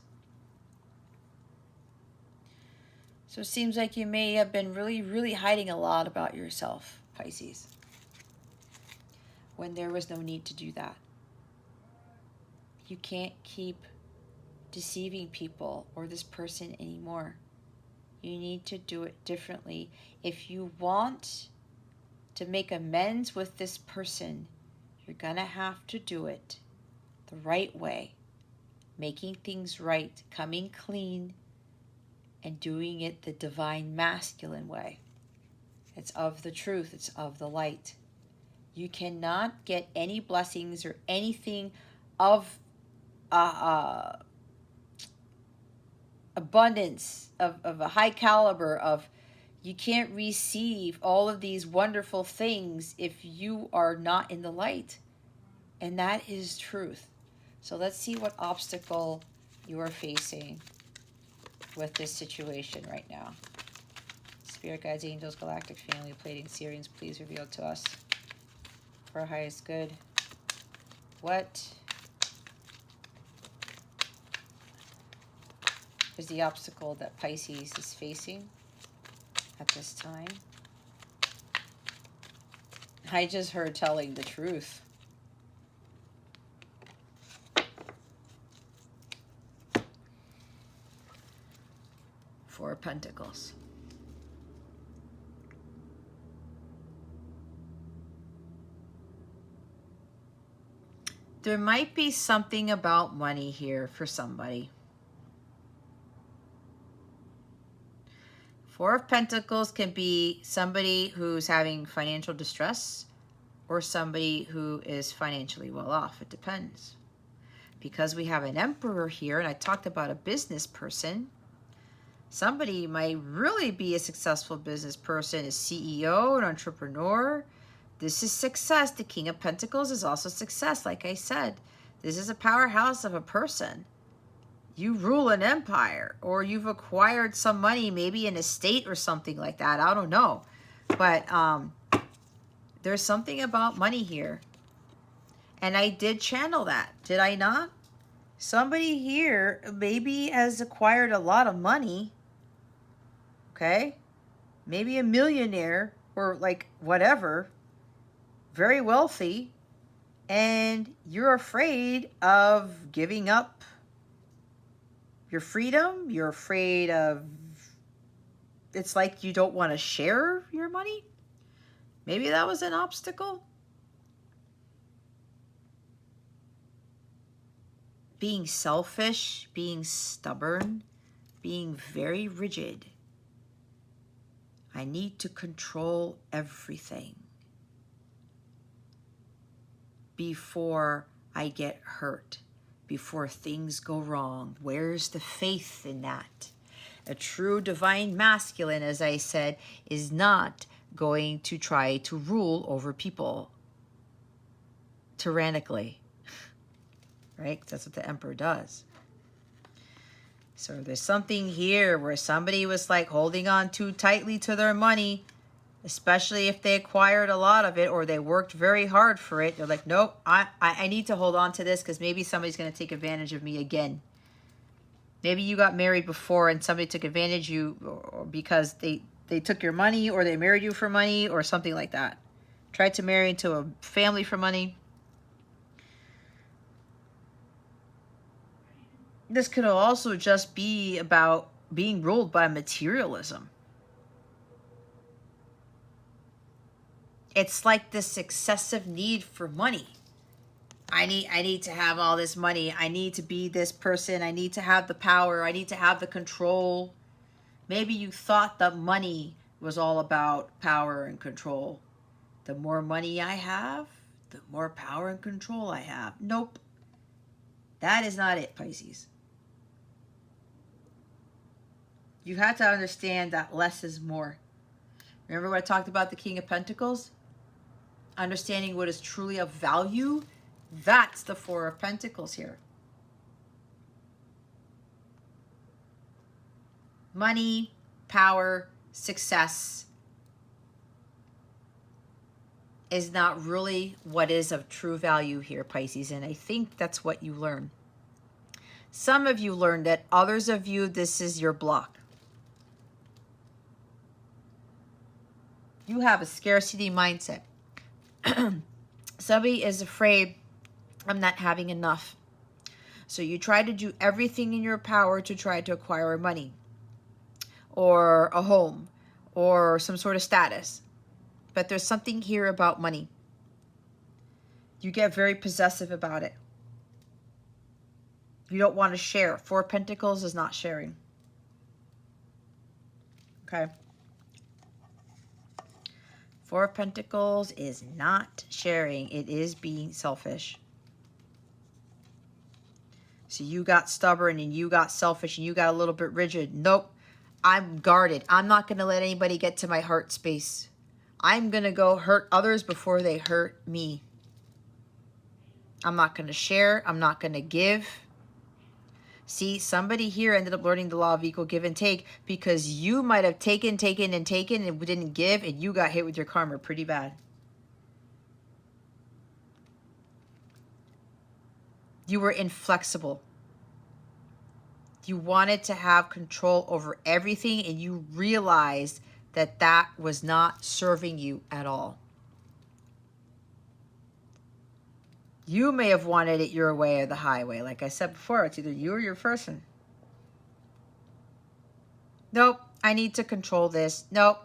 So it seems like you may have been really, really hiding a lot about yourself, Pisces, when there was no need to do that. You can't keep deceiving people or this person anymore. You need to do it differently. If you want to make amends with this person, you're going to have to do it the right way, making things right, coming clean, and doing it the divine masculine way. It's of the truth. It's of the light. You cannot get any blessings or anything of abundance, of a high caliber, of you can't receive all of these wonderful things if you are not in the light. And that is truth. So let's see what obstacle you are facing with this situation right now. Spirit guides, angels, galactic family, plating, Syrians, please reveal to us for our highest good. What is the obstacle that Pisces is facing at this time? I just heard telling the truth. Four of Pentacles. There might be something about money here for somebody. Four of Pentacles can be somebody who's having financial distress or somebody who is financially well off. It depends. Because we have an Emperor here, and I talked about a business person, Somebody might really be a successful business person, a CEO, an entrepreneur. This is success. The King of Pentacles is also success, like I said. This is a powerhouse of a person. You rule an empire, or you've acquired some money, maybe an estate or something like that. I don't know. But there's something about money here. And I did channel that, did I not? Somebody here maybe has acquired a lot of money, okay? Maybe a millionaire or like whatever, very wealthy, and you're afraid of giving up your freedom. You're afraid of, it's like you don't want to share your money. Maybe that was an obstacle. Being selfish, being stubborn, being very rigid. I need to control everything before I get hurt, before things go wrong. Where's the faith in that? A true divine masculine, as I said, is not going to try to rule over people tyrannically, right? That's what the emperor does. So there's something here where somebody was like holding on too tightly to their money, especially if they acquired a lot of it or they worked very hard for it. They're like, nope, I need to hold on to this because maybe somebody's going to take advantage of me again. Maybe you got married before and somebody took advantage of you because they took your money, or they married you for money or something like that. Tried to marry into a family for money. This could also just be about being ruled by materialism. It's like this excessive need for money. I need to have all this money. I need to be this person. I need to have the power. I need to have the control. Maybe you thought that money was all about power and control. The more money I have, the more power and control I have. Nope. That is not it, Pisces. You have to understand that less is more. Remember what I talked about the King of Pentacles? Understanding what is truly of value. That's the Four of Pentacles here. Money, power, success is not really what is of true value here, Pisces. And I think that's what you learn. Some of you learned that. Others of you, this is your block. You have a scarcity mindset. Somebody is afraid of not having enough. So you try to do everything in your power to try to acquire money or a home or some sort of status. But there's something here about money. You get very possessive about it. You don't want to share. Four of Pentacles is not sharing. Okay. Four of Pentacles is not sharing. It is being selfish. So you got stubborn and you got selfish and you got a little bit rigid. Nope. I'm guarded. I'm not going to let anybody get to my heart space. I'm going to go hurt others before they hurt me. I'm not going to share. I'm not going to give. See, somebody here ended up learning the law of equal give and take because you might have taken and didn't give, and you got hit with your karma pretty bad. You were inflexible. You wanted to have control over everything, and you realized that that was not serving you at all. You may have wanted it your way or the highway. Like I said before, it's either you or your person. Nope, I need to control this. Nope,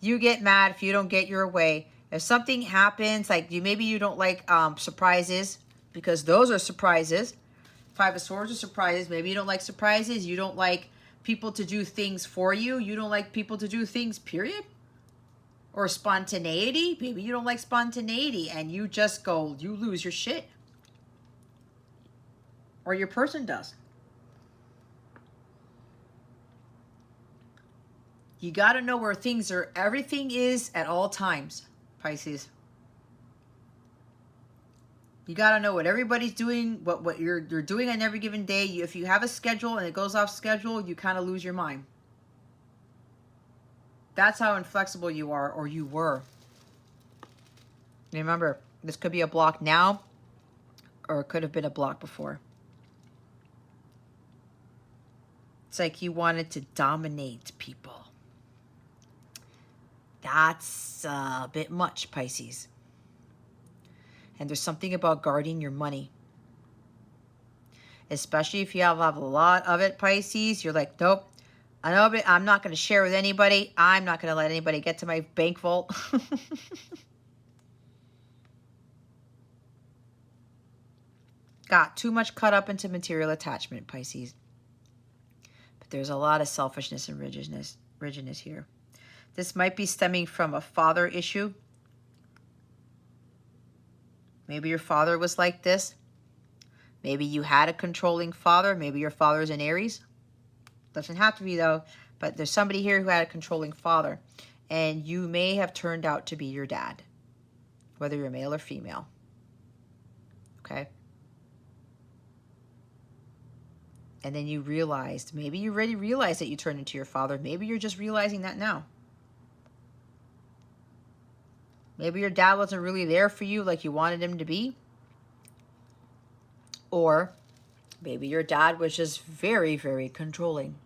you get mad if you don't get your way. If something happens, like maybe you don't like surprises, because those are surprises. Five of Swords are surprises. Maybe you don't like surprises. You don't like people to do things for you. You don't like people to do things, period. Or spontaneity. Maybe you don't like spontaneity and you just go, you lose your shit. Or your person does. You got to know where things are, everything is at all times, Pisces. You got to know what everybody's doing, what you're doing on every given day. If you have a schedule and it goes off schedule, you kind of lose your mind. That's how inflexible you are, or you were. Remember, this could be a block now, or it could have been a block before. It's like you wanted to dominate people. That's a bit much, Pisces. And there's something about guarding your money. Especially if you have a lot of it, Pisces. You're like, nope, I know, but I'm not going to share with anybody. I'm not going to let anybody get to my bank vault. Got too much caught up into material attachment, Pisces. But there's a lot of selfishness and rigidness here. This might be stemming from a father issue. Maybe your father was like this. Maybe you had a controlling father. Maybe your father's an Aries. Doesn't have to be, though. But there's somebody here who had a controlling father. And you may have turned out to be your dad. Whether you're male or female. Okay? And then you realized, maybe you already realized that you turned into your father. Maybe you're just realizing that now. Maybe your dad wasn't really there for you like you wanted him to be. Or maybe your dad was just very, very controlling.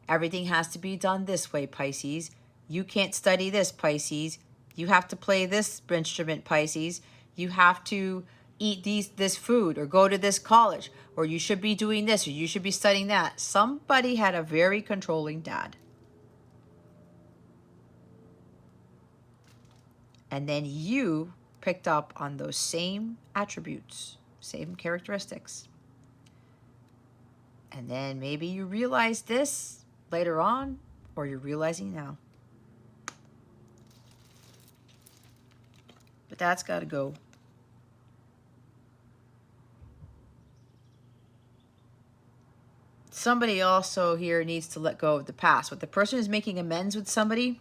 Everything has to be done this way, Pisces. You can't study this, Pisces. You have to play this instrument, Pisces. You have to eat this food or go to this college, or you should be doing this, or you should be studying that. Somebody had a very controlling dad. And then you picked up on those same attributes, same characteristics. And then maybe you realize this later on, or you're realizing now. But that's got to go. Somebody also here needs to let go of the past. But the person who's making amends with somebody,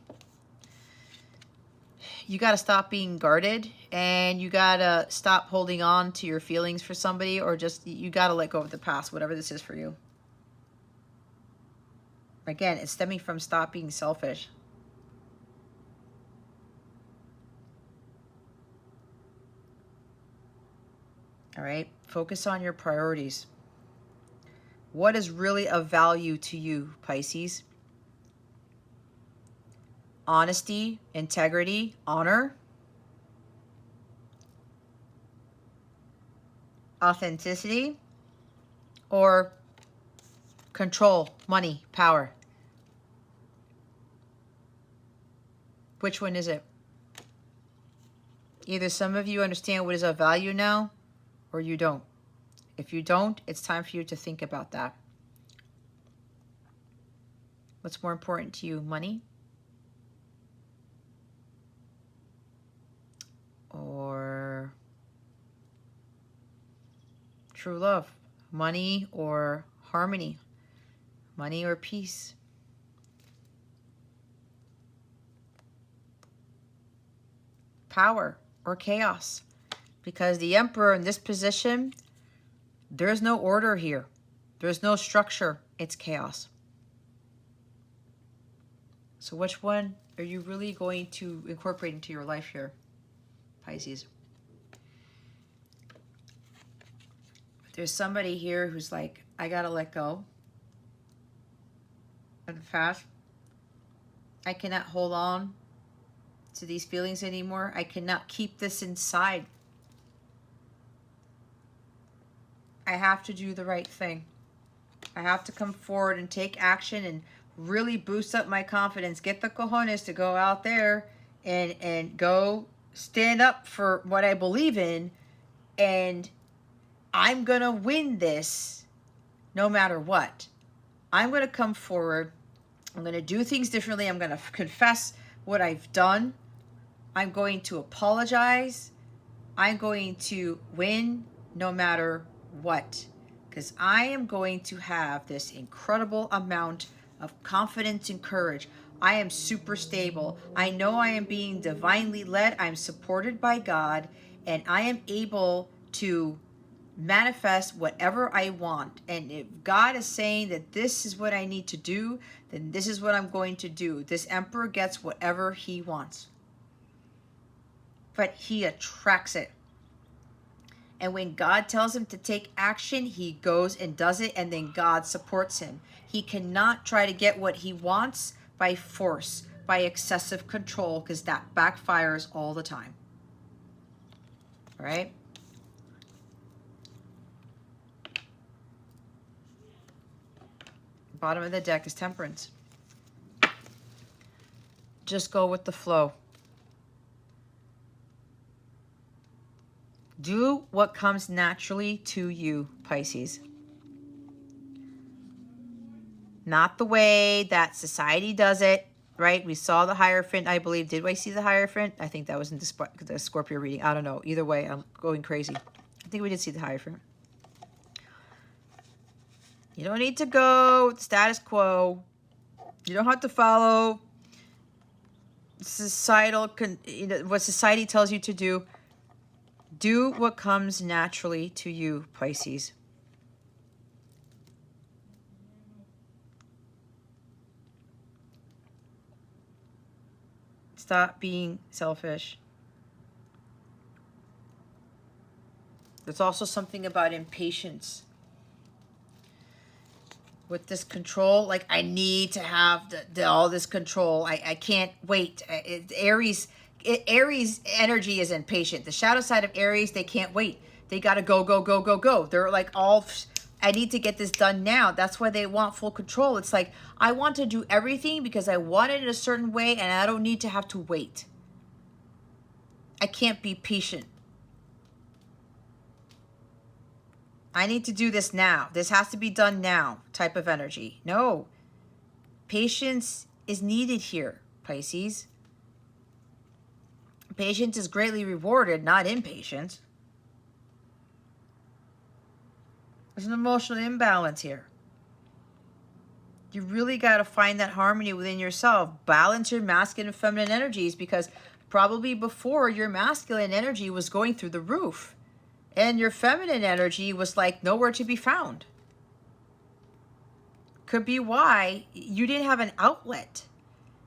you got to stop being guarded, and you got to stop holding on to your feelings for somebody, or just you got to let go of the past, whatever this is for you. Again, it's stemming from stop being selfish. All right, focus on your priorities. What is really of value to you, Pisces? Honesty, integrity, honor, authenticity, or control, money, power? Which one is it? Either some of you understand what is of value now, or you don't. If you don't, it's time for you to think about that. What's more important to you, money or true love? Money or harmony? Money or peace? Power or chaos? Because the Emperor in this position, there's no order here. There's no structure. It's chaos. So which one are you really going to incorporate into your life here, Pisces? There's somebody here who's like, I gotta let go of the past. I cannot hold on to these feelings anymore. I cannot keep this inside. I have to do the right thing. I have to come forward and take action and really boost up my confidence. Get the cojones to go out there and go stand up for what I believe in. And I'm going to win this no matter what. I'm going to come forward. I'm going to do things differently. I'm going to confess what I've done. I'm going to apologize. I'm going to win no matter what. Because I am going to have this incredible amount of confidence and courage. I am super stable. I know I am being divinely led. I'm supported by God, and I am able to manifest whatever I want. And if God is saying that this is what I need to do, then this is what I'm going to do. This emperor gets whatever he wants, but he attracts it. And when God tells him to take action, he goes and does it, and then God supports him. He cannot try to get what he wants by force, by excessive control, because that backfires all the time. All right? Bottom of the deck is Temperance. Just go with the flow. Do what comes naturally to you, Pisces. Not the way that society does it, right? We saw the Hierophant, I believe. Did we see the Hierophant? I think that was in the Scorpio reading. I don't know. Either way, I'm going crazy. I think we did see the Hierophant. You don't need to go with the status quo. You don't have to follow societal, what society tells you to do. Do what comes naturally to you, Pisces. Stop being selfish. There's also something about impatience. With this control, like I need to have all this control. I can't wait. Aries energy is impatient. The shadow side of Aries, they can't wait. They got to go, go, go, go, go. They're like all, I need to get this done now. That's why they want full control. It's like, I want to do everything because I want it in a certain way and I don't need to have to wait. I can't be patient. I need to do this now. This has to be done now type of energy. No. Patience is needed here, Pisces. Patience is greatly rewarded, not impatience. There's an emotional imbalance here. You really got to find that harmony within yourself. Balance your masculine and feminine energies, because probably before your masculine energy was going through the roof. And your feminine energy was like nowhere to be found. Could be why you didn't have an outlet.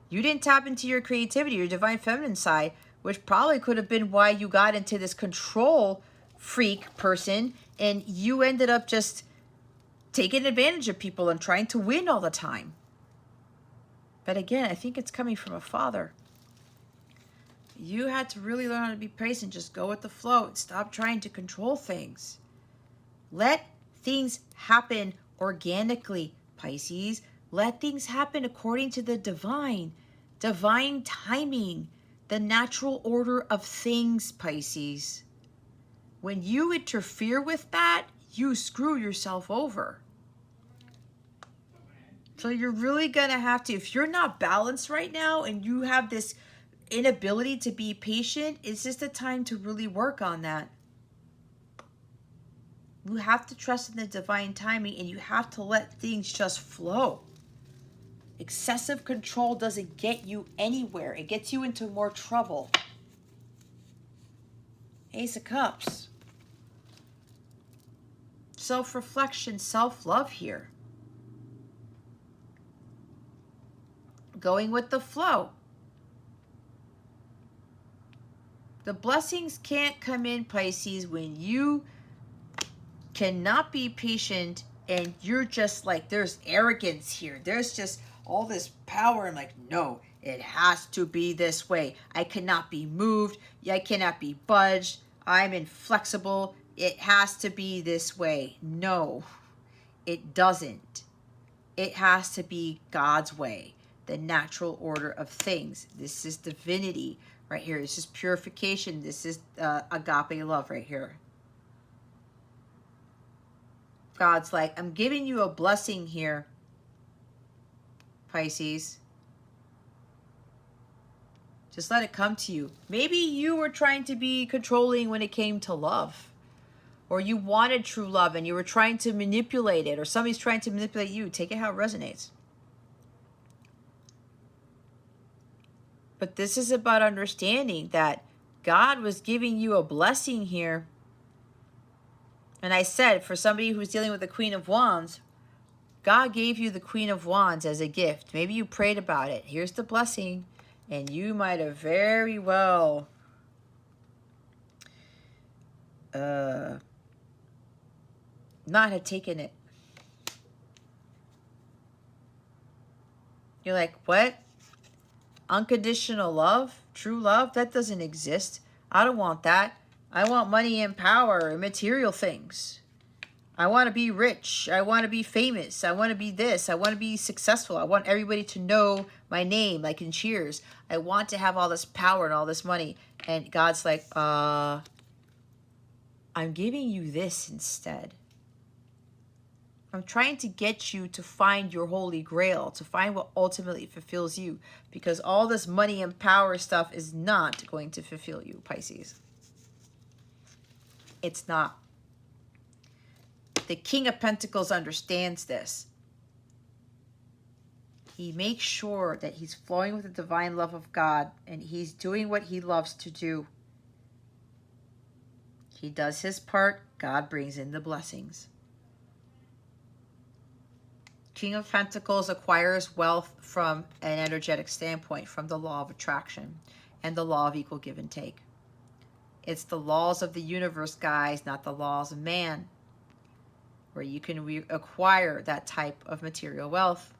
You didn't tap into your creativity, your divine feminine side, which probably could have been why you got into this control freak person and you ended up just taking advantage of people and trying to win all the time. But again, I think it's coming from a father. You had to really learn how to be patient. Just go with the flow. Stop trying to control things. Let things happen organically, Pisces. Let things happen according to the divine timing, the natural order of things, Pisces. When you interfere with that, you screw yourself over. So you're really going to have to, if you're not balanced right now and you have this inability to be patient, it's just a time to really work on that. You have to trust in the divine timing and you have to let things just flow. Excessive control doesn't get you anywhere. It gets you into more trouble. Ace of Cups. Self-reflection, self-love here. Going with the flow. The blessings can't come in, Pisces, when you cannot be patient and you're just like, there's arrogance here. There's just all this power. I'm like, no, it has to be this way. I cannot be moved. I cannot be budged. I'm inflexible. It has to be this way. No, it doesn't. It has to be God's way, the natural order of things. This is divinity right here. This is purification. This is agape love right here. God's like, I'm giving you a blessing here, Pisces. Just let it come to you. Maybe you were trying to be controlling when it came to love. Or you wanted true love and you were trying to manipulate it. Or somebody's trying to manipulate you. Take it how it resonates. But this is about understanding that God was giving you a blessing here. And I said, for somebody who's dealing with the Queen of Wands, God gave you the Queen of Wands as a gift. Maybe you prayed about it. Here's the blessing. And you might have very well not have taken it. You're like, what? Unconditional love? True love? That doesn't exist. I don't want that. I want money and power and material things. I want to be rich. I want to be famous. I want to be this. I want to be successful. I want everybody to know my name, like in Cheers. I want to have all this power and all this money. And God's like, I'm giving you this instead. I'm trying to get you to find your holy grail, to find what ultimately fulfills you. Because all this money and power stuff is not going to fulfill you, Pisces. It's not. The King of Pentacles understands this. He makes sure that he's flowing with the divine love of God and he's doing what he loves to do. He does his part. God brings in the blessings. King of Pentacles acquires wealth from an energetic standpoint, from the law of attraction and the law of equal give and take. It's the laws of the universe, guys, not the laws of man, where you can acquire that type of material wealth.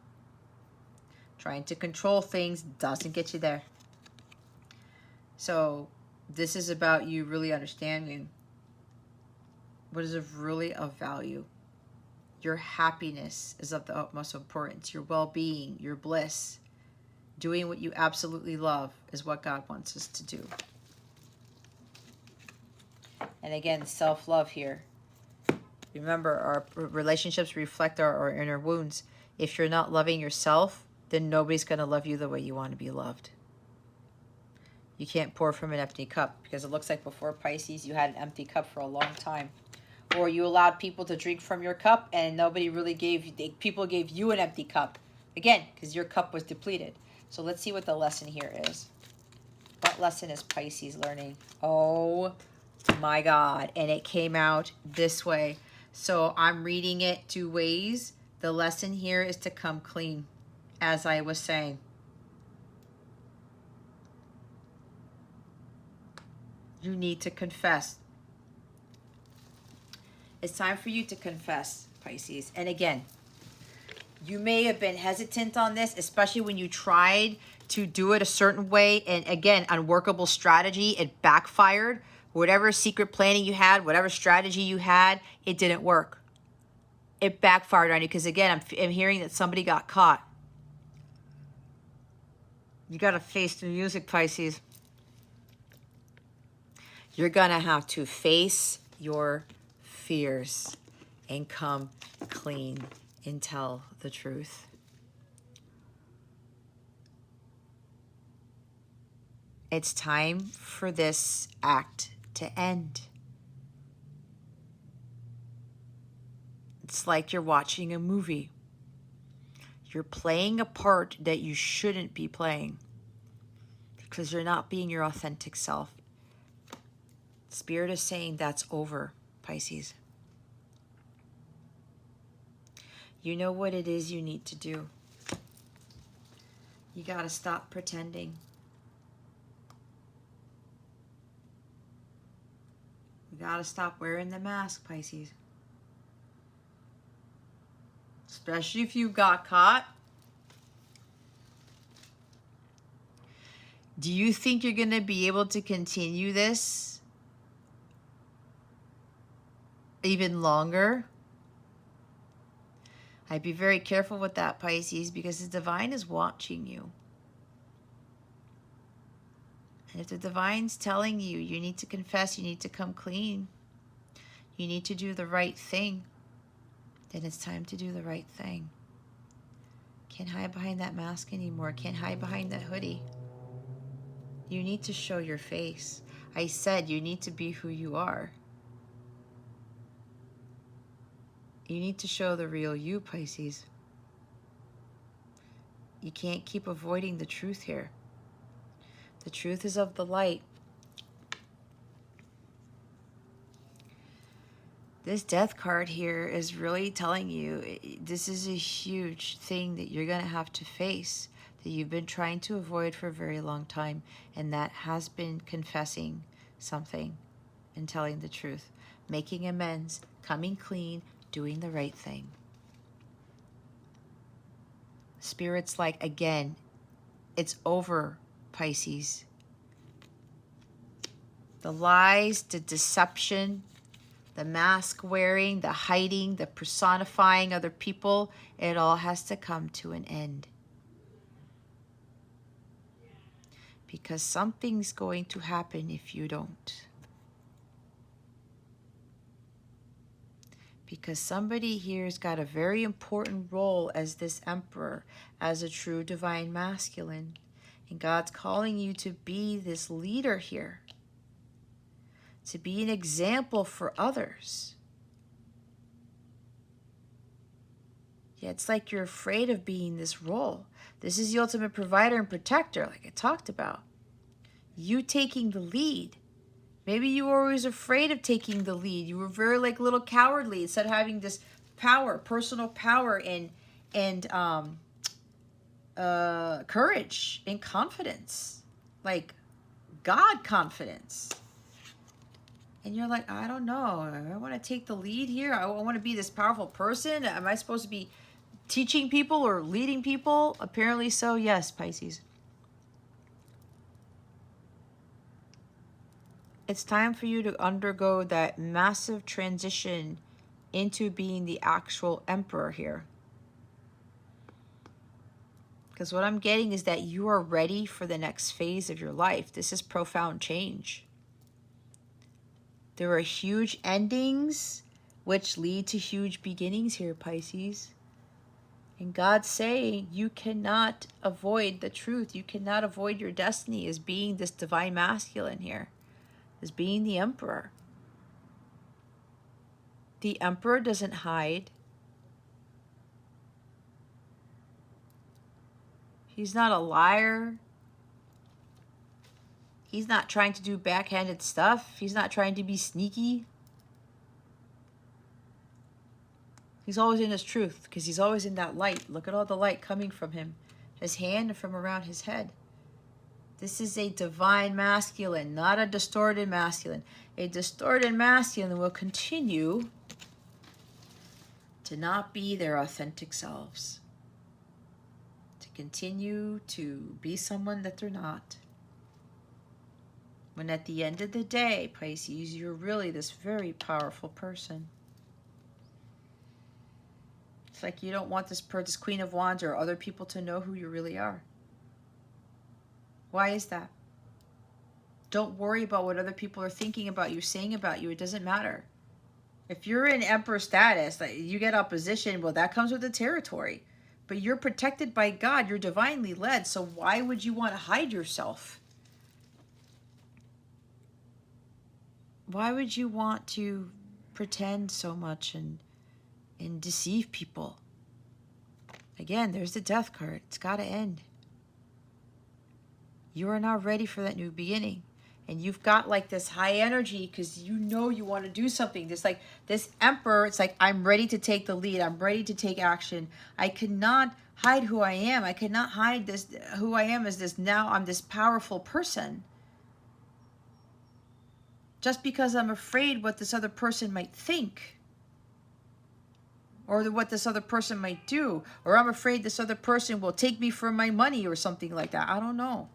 Trying to control things doesn't get you there. So this is about you really understanding what is really of value. Your happiness is of the utmost importance. Your well-being, your bliss, doing what you absolutely love is what God wants us to do. And again, self-love here. Remember, our relationships reflect our inner wounds. If you're not loving yourself, then nobody's going to love you the way you want to be loved. You can't pour from an empty cup, because it looks like before Pisces, you had an empty cup for a long time. Or you allowed people to drink from your cup and nobody really people gave you an empty cup. Again, because your cup was depleted. So let's see what the lesson here is. What lesson is Pisces learning? Oh my God. And it came out this way. So I'm reading it two ways. The lesson here is to come clean, as I was saying. You need to confess. It's time for you to confess, Pisces. And again, you may have been hesitant on this, especially when you tried to do it a certain way. And again, unworkable strategy, it backfired. Whatever secret planning you had, whatever strategy you had, it didn't work. It backfired on you because, again, I'm hearing that somebody got caught. You got to face the music, Pisces. You're going to have to face your fears and come clean and tell the truth. It's time for this act to end. It's like you're watching a movie. You're playing a part that you shouldn't be playing because you're not being your authentic self. Spirit is saying that's over, Pisces. You know what it is you need to do. You got to stop pretending. You got to stop wearing the mask, Pisces. Especially if you got caught. Do you think you're going to be able to continue this even longer? I'd be very careful with that, Pisces, because the divine is watching you. And if the divine's telling you, you need to confess, you need to come clean, you need to do the right thing, then it's time to do the right thing. Can't hide behind that mask anymore. Can't hide behind that hoodie. You need to show your face. I said you need to be who you are. You need to show the real you, Pisces. You can't keep avoiding the truth here. The truth is of the light. This death card here is really telling you this is a huge thing that you're going to have to face, that you've been trying to avoid for a very long time, and that has been confessing something and telling the truth, making amends, coming clean, doing the right thing. Spirit's like, again, it's over, Pisces. The lies, the deception, the mask wearing, the hiding, the personifying other people, it all has to come to an end. Because something's going to happen if you don't. Because somebody here's got a very important role as this emperor, as a true divine masculine. And God's calling you to be this leader here, to be an example for others. Yeah, it's like you're afraid of being this role. This is the ultimate provider and protector, like I talked about. You taking the lead. Maybe you were always afraid of taking the lead. You were very like little cowardly instead of having this power, personal power and courage and confidence, like God confidence. And you're like, I don't know. I want to take the lead here. I want to be this powerful person. Am I supposed to be teaching people or leading people? Apparently so, yes, Pisces. It's time for you to undergo that massive transition into being the actual emperor here. Because what I'm getting is that you are ready for the next phase of your life. This is profound change. There are huge endings which lead to huge beginnings here, Pisces. And God's saying you cannot avoid the truth. You cannot avoid your destiny as being this divine masculine here, as being the emperor. The emperor doesn't hide. He's not a liar. He's not trying to do backhanded stuff. He's not trying to be sneaky. He's always in his truth because he's always in that light. Look at all the light coming from him, his hand and from around his head. This is a divine masculine, not a distorted masculine. A distorted masculine will continue to not be their authentic selves, to continue to be someone that they're not. When at the end of the day, Pisces, you're really this very powerful person. It's like you don't want this Queen of Wands or other people to know who you really are. Why is that? Don't worry about what other people are thinking about you, saying about you. It doesn't matter. If you're in emperor status, like you get opposition, well, that comes with the territory. But you're protected by God. You're divinely led. So why would you want to hide yourself? Why would you want to pretend so much and deceive people? Again, there's the death card. It's got to end. You are not ready for that new beginning. And you've got like this high energy because you know you want to do something. This like this emperor, it's like, I'm ready to take the lead. I'm ready to take action. I cannot hide who I am. I cannot hide this, who I am as this, now I'm this powerful person. Just because I'm afraid what this other person might think. Or what this other person might do. Or I'm afraid this other person will take me for my money or something like that. I don't know.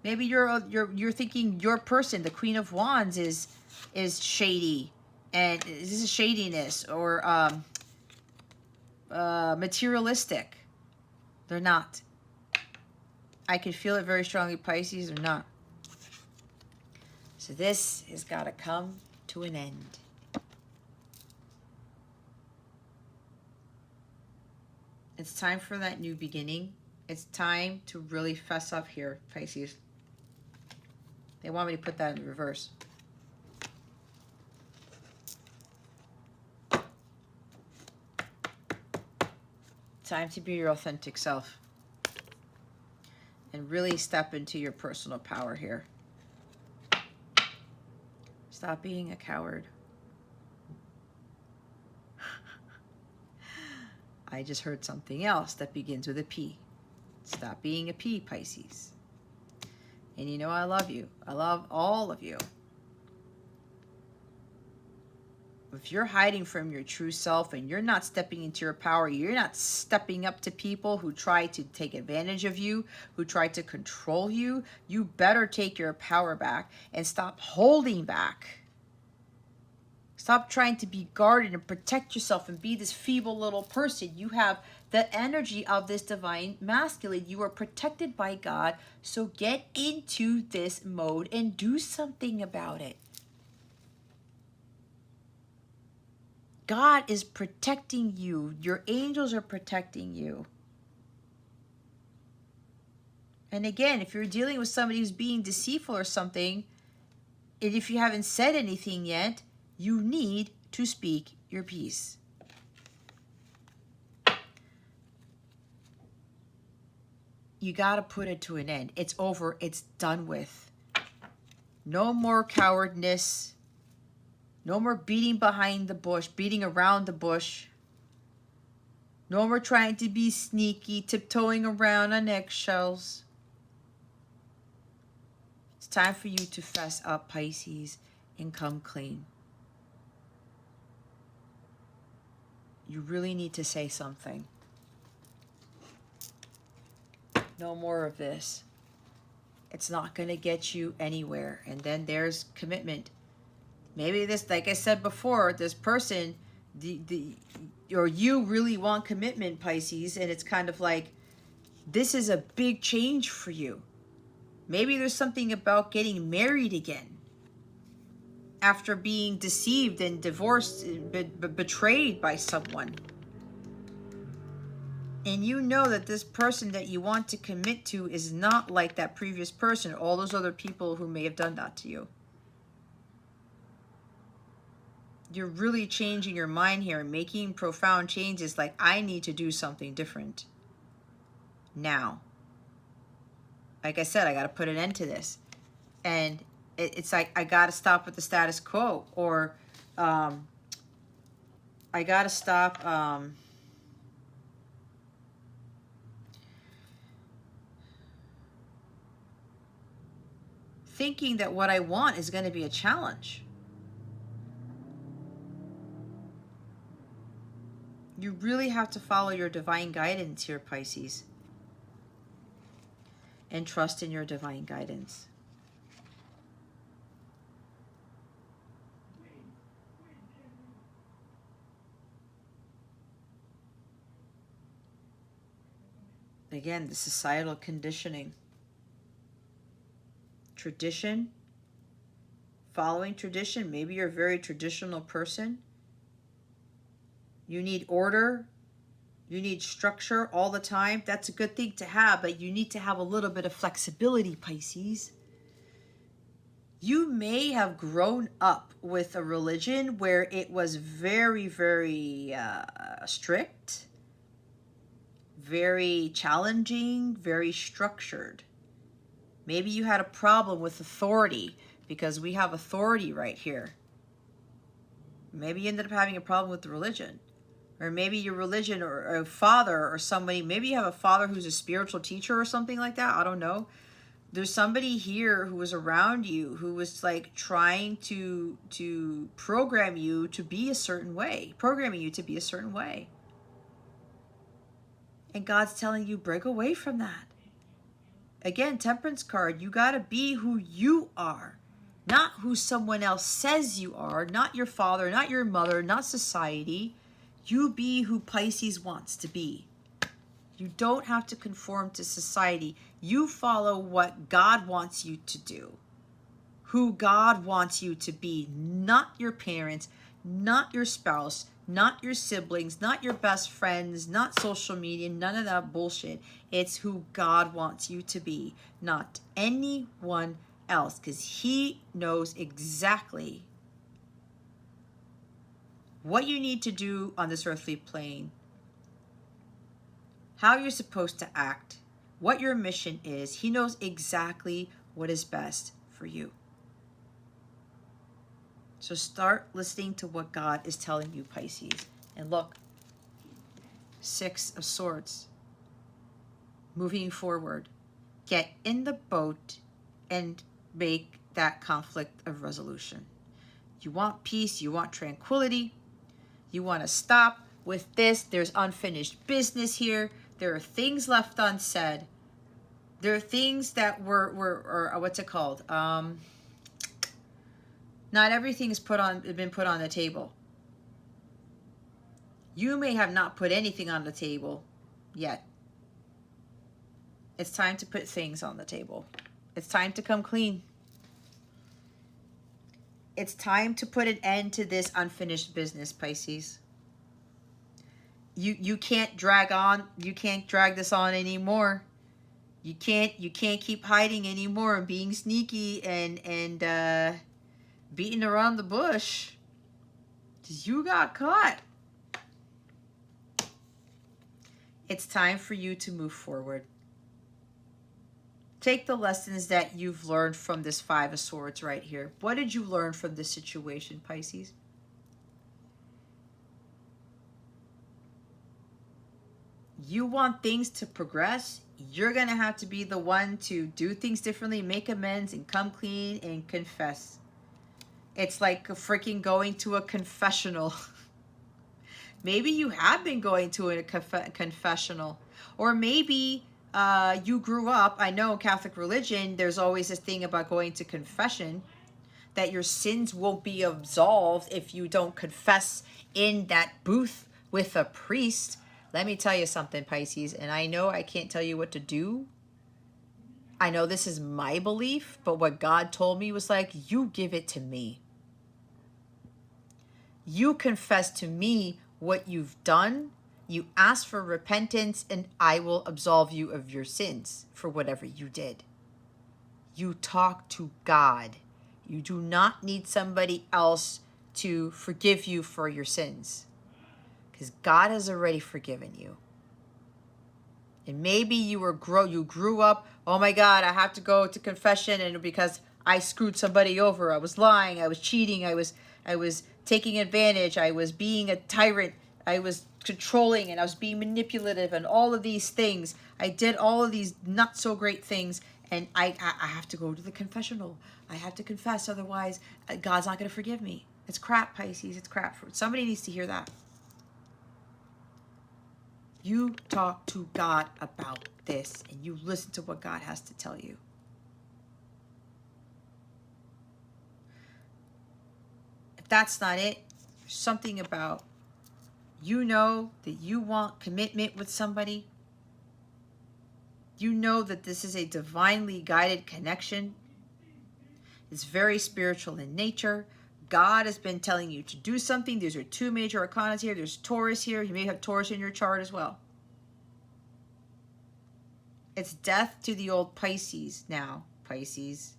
Maybe you're thinking your person, the Queen of Wands, is shady, and this is shadiness or materialistic. They're not. I can feel it very strongly, Pisces. They're not. So this has got to come to an end. It's time for that new beginning. It's time to really fess up here, Pisces. They want me to put that in reverse. Time to be your authentic self. and really step into your personal power here. Stop being a coward. I just heard something else that begins with a P. Stop being a P, Pisces. And you know I love you. I love all of you. If you're hiding from your true self and you're not stepping into your power, you're not stepping up to people who try to take advantage of you, who try to control you, you better take your power back and stop holding back. Stop trying to be guarded and protect yourself and be this feeble little person. You have the energy of this divine masculine. You are protected by God. So get into this mode and do something about it. God is protecting you. Your angels are protecting you. And again, if you're dealing with somebody who's being deceitful or something, and if you haven't said anything yet, you need to speak your piece. You got to put it to an end. It's over. It's done with. No more cowardness. No more beating behind the bush, beating around the bush. No more trying to be sneaky, tiptoeing around on eggshells. It's time for you to fess up, Pisces, and come clean. You really need to say something. No more of this. It's not going to get you anywhere. And then there's commitment. Maybe this, like I said before, this person, or you really want commitment, Pisces, and it's kind of like, this is a big change for you. Maybe there's something about getting married again after being deceived and divorced, betrayed by someone. And you know that this person that you want to commit to is not like that previous person, all those other people who may have done that to you. You're really changing your mind here and making profound changes, like, I need to do something different now. Like I said, I got to put an end to this. And it's like, I got to stop with the status quo, or I got to stop thinking that what I want is going to be a challenge. You really have to follow your divine guidance here, Pisces, and trust in your divine guidance. Again, the societal conditioning. Tradition. Following tradition. Maybe you're a very traditional person. You need order. You need structure all the time. That's a good thing to have, but you need to have a little bit of flexibility, Pisces. You may have grown up with a religion where it was very, very strict, very challenging, very structured. Maybe you had a problem with authority, because we have authority right here. Maybe you ended up having a problem with the religion. Or maybe your religion, or a father or somebody, maybe you have a father who's a spiritual teacher or something like that. I don't know. There's somebody here who was around you who was like trying to program you to be a certain way, programming you to be a certain way. And God's telling you, break away from that. Again, Temperance card, you got to be who you are, not who someone else says you are, not your father, not your mother, not society. You be who Pisces wants to be. You don't have to conform to society. You follow what God wants you to do, who God wants you to be, not your parents, not your spouse, not your siblings, not your best friends, not social media, none of that bullshit. It's who God wants you to be, not anyone else, because He knows exactly what you need to do on this earthly plane, how you're supposed to act, what your mission is. He knows exactly what is best for you. So start listening to what God is telling you, Pisces. And look, 6 of Swords. Moving forward. Get in the boat and make that conflict of resolution. You want peace. You want tranquility. You want to stop with this. There's unfinished business here. There are things left unsaid. There are things that were what's it called? Not everything is been put on the table. You may have not put anything on the table yet. It's time to put things on the table. It's time to come clean. It's time to put an end to this unfinished business, Pisces. You can't drag on. You can't drag this on anymore. You can't keep hiding anymore and being sneaky and beating around the bush. 'Cause you got caught. It's time for you to move forward. Take the lessons that you've learned from this 5 of Swords right here. What did you learn from this situation, Pisces? You want things to progress. You're going to have to be the one to do things differently, make amends, and come clean and confess. It's like freaking going to a confessional. Maybe you have been going to a confessional. Or maybe you grew up, I know Catholic religion, there's always this thing about going to confession, that your sins won't be absolved if you don't confess in that booth with a priest. Let me tell you something, Pisces, and I know I can't tell you what to do. I know this is my belief, but what God told me was like, you give it to me. You confess to me what you've done. You ask for repentance, and I will absolve you of your sins for whatever you did. You talk to God. You do not need somebody else to forgive you for your sins, because God has already forgiven you. And maybe you grew up, oh my God, I have to go to confession, and because I screwed somebody over, I was lying, I was cheating, I was taking advantage, I was being a tyrant, I was controlling, and I was being manipulative, and all of these things. I did all of these not so great things, and I have to go to the confessional. I have to confess, otherwise God's not going to forgive me. It's crap, Pisces. It's crap. Somebody needs to hear that. You talk to God about this, and you listen to what God has to tell you. If that's not it, there's something about, you know that you want commitment with somebody. You know that this is a divinely guided connection. It's very spiritual in nature. God has been telling you to do something. These are 2 major arcanas here. There's Taurus here. You may have Taurus in your chart as well. It's death to the old Pisces now, Pisces,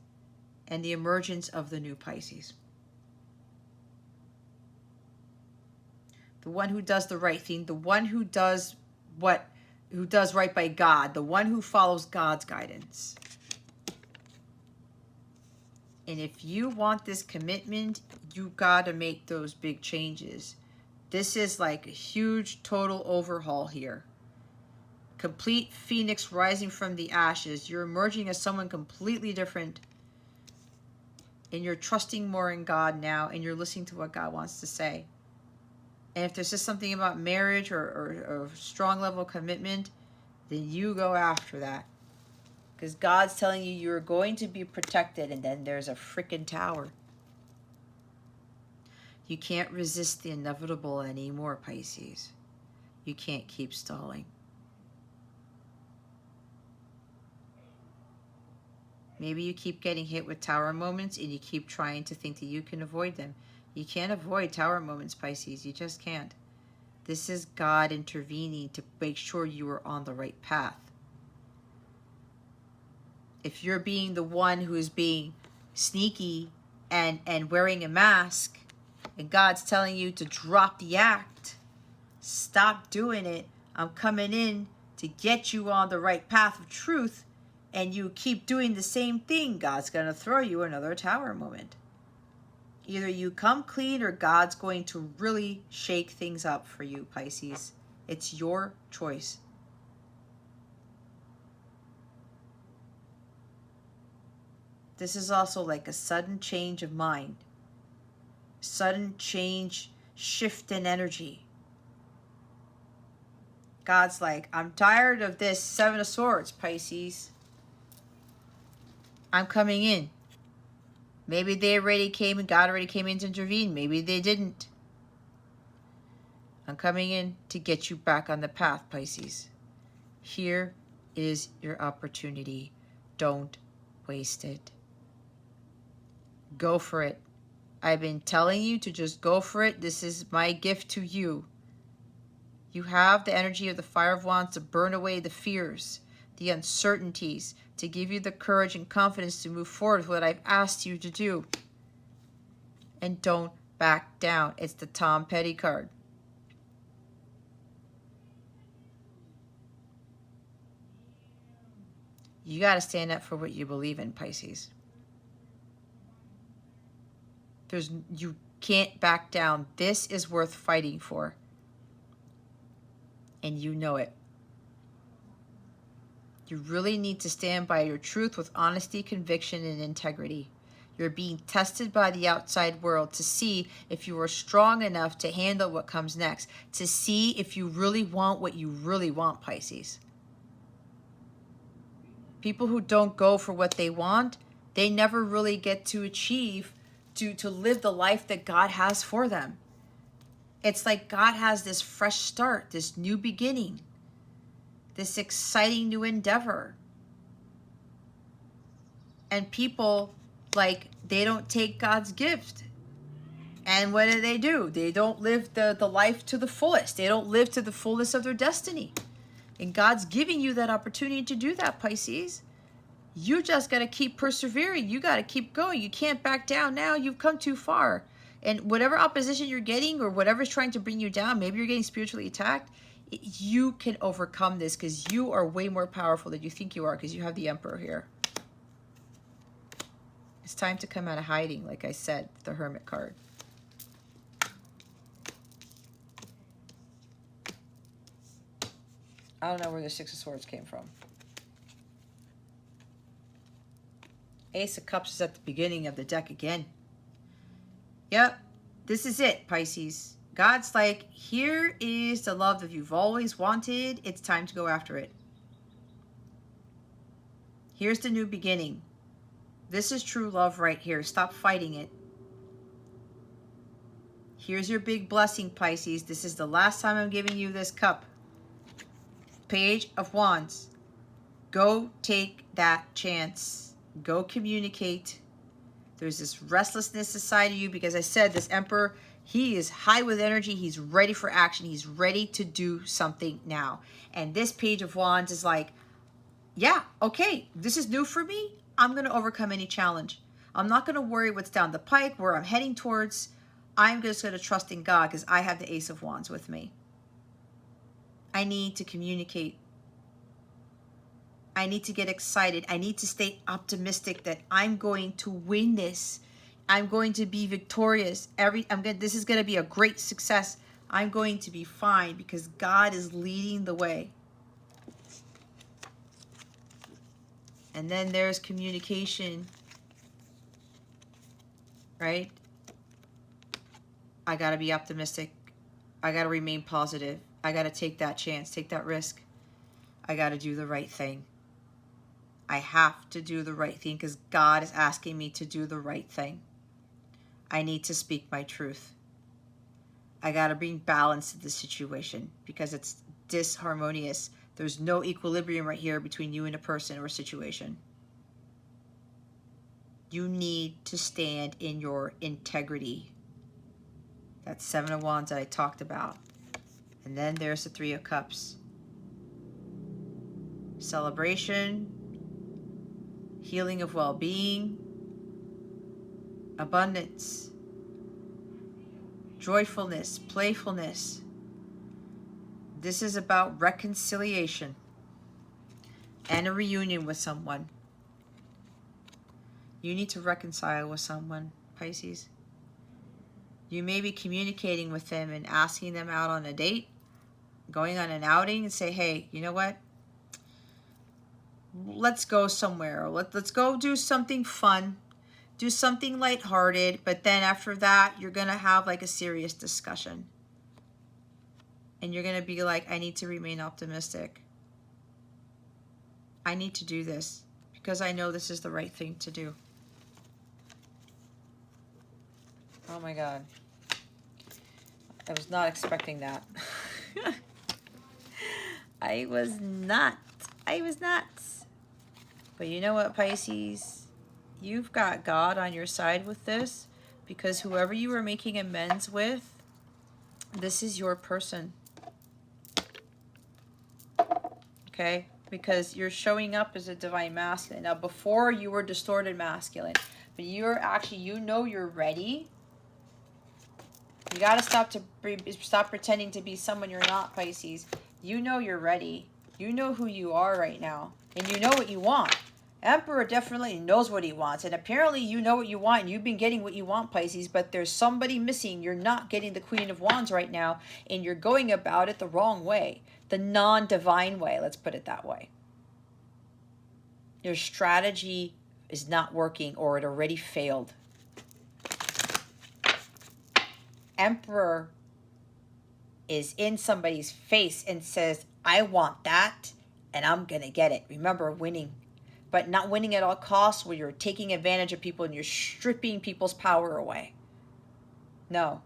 and the emergence of the new Pisces. The one who does the right thing, the one who does right by God, the one who follows God's guidance. And if you want this commitment, you got to make those big changes. This is like a huge total overhaul here. Complete phoenix rising from the ashes. You're emerging as someone completely different. And you're trusting more in God now, and you're listening to what God wants to say. And if there's just something about marriage or a strong level of commitment, then you go after that. Because God's telling you you're going to be protected, and then there's a freaking tower. You can't resist the inevitable anymore, Pisces. You can't keep stalling. Maybe you keep getting hit with tower moments, and you keep trying to think that you can avoid them. You can't avoid tower moments, Pisces. You just can't. This is God intervening to make sure you are on the right path. If you're being the one who is being sneaky and wearing a mask, and God's telling you to drop the act, stop doing it, I'm coming in to get you on the right path of truth, and you keep doing the same thing, God's going to throw you another tower moment. Either you come clean or God's going to really shake things up for you, Pisces. It's your choice. This is also like a sudden change of mind. Sudden change, shift in energy. God's like, I'm tired of this Seven of Swords, Pisces. I'm coming in. Maybe they already came and God already came in to intervene. Maybe they didn't. I'm coming in to get you back on the path, Pisces. Here is your opportunity. Don't waste it. Go for it. I've been telling you to just go for it. This is my gift to you. You have the energy of the Fire of Wands to burn away the fears, the uncertainties, to give you the courage and confidence to move forward with what I've asked you to do. And don't back down. It's the Tom Petty card. You got to stand up for what you believe in, Pisces. You can't back down. This is worth fighting for. And you know it. You really need to stand by your truth with honesty, conviction, and integrity. You're being tested by the outside world to see if you are strong enough to handle what comes next, to see if you really want what you really want, Pisces. People who don't go for what they want, they never really get to achieve, to live the life that God has for them. It's like God has this fresh start, this new beginning, this exciting new endeavor. And people, like, they don't take God's gift. And what do? They don't live the life to the fullest. They don't live to the fullness of their destiny. And God's giving you that opportunity to do that, Pisces. You just got to keep persevering. You got to keep going. You can't back down now. You've come too far. And whatever opposition you're getting or whatever's trying to bring you down, maybe you're getting spiritually attacked, you can overcome this because you are way more powerful than you think you are because you have the Emperor here. It's time to come out of hiding, like I said, the Hermit card. I don't know where the Six of Swords came from. Ace of Cups is at the beginning of the deck again. Yep, this is it, Pisces. God's like, here is the love that you've always wanted. It's time to go after it. Here's the new beginning. This is true love right here. Stop fighting it. Here's your big blessing, Pisces. This is the last time I'm giving you this cup. Page of Wands. Go take that chance. Go communicate. There's this restlessness inside of you because I said this Emperor, he is high with energy. He's ready for action. He's ready to do something now. And this Page of Wands is like, yeah, okay, this is new for me. I'm going to overcome any challenge. I'm not going to worry what's down the pike, where I'm heading towards. I'm just going to trust in God because I have the Ace of Wands with me. I need to communicate. I need to get excited. I need to stay optimistic that I'm going to win this. I'm going to be victorious. This is going to be a great success. I'm going to be fine because God is leading the way. And then there's communication, right? I got to be optimistic. I got to remain positive. I got to take that chance, take that risk. I got to do the right thing. I have to do the right thing because God is asking me to do the right thing. I need to speak my truth. I got to bring balance to the situation because it's disharmonious. There's no equilibrium right here between you and a person or a situation. You need to stand in your integrity. That's Seven of Wands that I talked about. And then there's the Three of Cups. Celebration, healing of well-being, abundance, joyfulness, playfulness. This is about reconciliation. and a reunion with someone. You need to reconcile with someone, Pisces. You may be communicating with them and asking them out on a date, going on an outing, and say, hey, you know what? Let's go somewhere. Let's go do something fun. Do something lighthearted. But then after that, you're going to have like a serious discussion. And you're going to be like, I need to remain optimistic. I need to do this because I know this is the right thing to do. Oh my God. I was not expecting that. I was not. But you know what, Pisces? You've got God on your side with this, because whoever you are making amends with, this is your person. Okay? Because you're showing up as a divine masculine. Now, before you were distorted masculine, but you're actually, you know you're ready. You got to stop pretending to be someone you're not, Pisces. You know you're ready. You know who you are right now. And you know what you want. Emperor definitely knows what he wants. And apparently you know what you want. And you've been getting what you want, Pisces. But there's somebody missing. You're not getting the Queen of Wands right now. And you're going about it the wrong way. The non-divine way. Let's put it that way. Your strategy is not working, or it already failed. Emperor is in somebody's face and says, I want that and I'm going to get it. Remember, winning. But not winning at all costs, where you're taking advantage of people and you're stripping people's power away. No.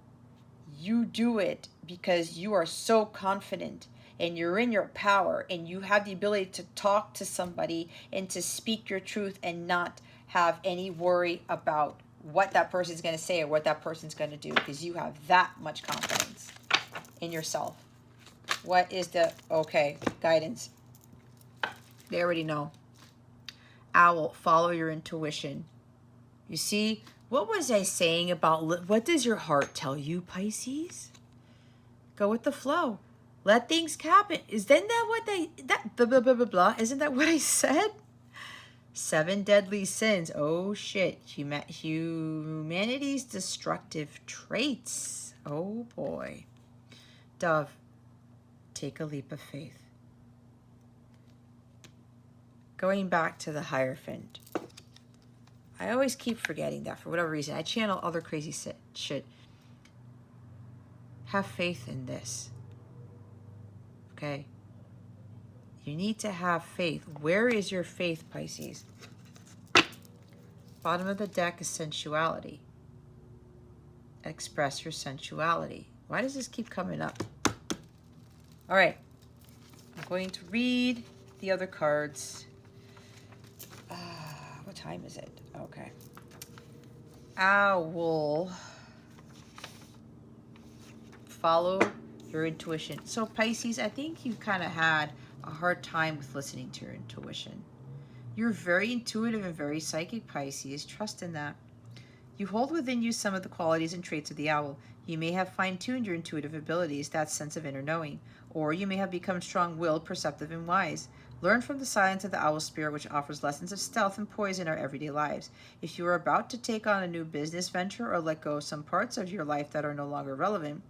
You do it because you are so confident and you're in your power and you have the ability to talk to somebody and to speak your truth and not have any worry about what that person's going to say or what that person's going to do, because you have that much confidence in yourself. What is the, okay, guidance? They already know. Owl, follow your intuition. You see, what was I saying about, what does your heart tell you, Pisces? Go with the flow. Let things happen. Isn't that what blah, blah, blah, blah, blah. Isn't that what I said? 7 deadly sins. Oh, shit. Humanity's destructive traits. Oh, boy. Dove, take a leap of faith. Going back to the Hierophant. I always keep forgetting that for whatever reason. I channel other crazy shit. Have faith in this. Okay? You need to have faith. Where is your faith, Pisces? Bottom of the deck is sensuality. Express your sensuality. Why does this keep coming up? All right. I'm going to read the other cards. What time is it? Okay. Owl. Follow your intuition. So Pisces, I think you kind of had a hard time with listening to your intuition. You're very intuitive and very psychic, Pisces. Trust in that. You hold within you some of the qualities and traits of the owl. You may have fine-tuned your intuitive abilities, that sense of inner knowing, or you may have become strong-willed, perceptive, and wise. Learn from the silence of the owl spirit, which offers lessons of stealth and poise in our everyday lives. If you are about to take on a new business venture or let go of some parts of your life that are no longer relevant,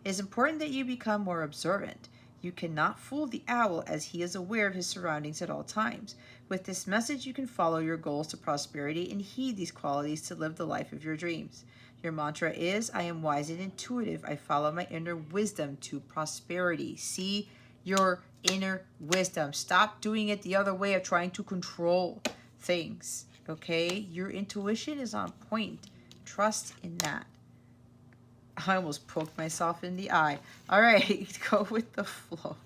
it is important that you become more observant. You cannot fool the owl, as he is aware of his surroundings at all times. With this message, you can follow your goals to prosperity and heed these qualities to live the life of your dreams. Your mantra is, I am wise and intuitive. I follow my inner wisdom to prosperity. See your inner wisdom. Stop doing it the other way of trying to control things. Okay? Your intuition is on point. Trust in that. I almost poked myself in the eye. All right, go with the flow.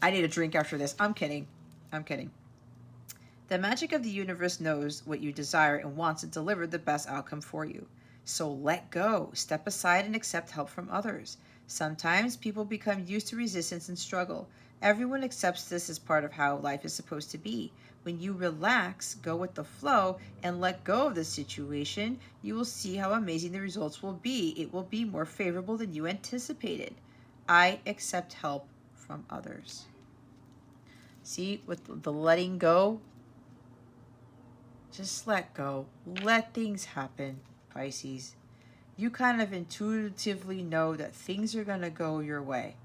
I need a drink after this. I'm kidding. The magic of the universe knows what you desire and wants to deliver the best outcome for you. So let go. Step aside and accept help from others. Sometimes people become used to resistance and struggle. Everyone accepts this as part of how life is supposed to be. When you relax, go with the flow, and let go of the situation, you will see how amazing the results will be. It will be more favorable than you anticipated. I accept help from others. See, with the letting go, just let go. Let things happen, Pisces. You kind of intuitively know that things are going to go your way.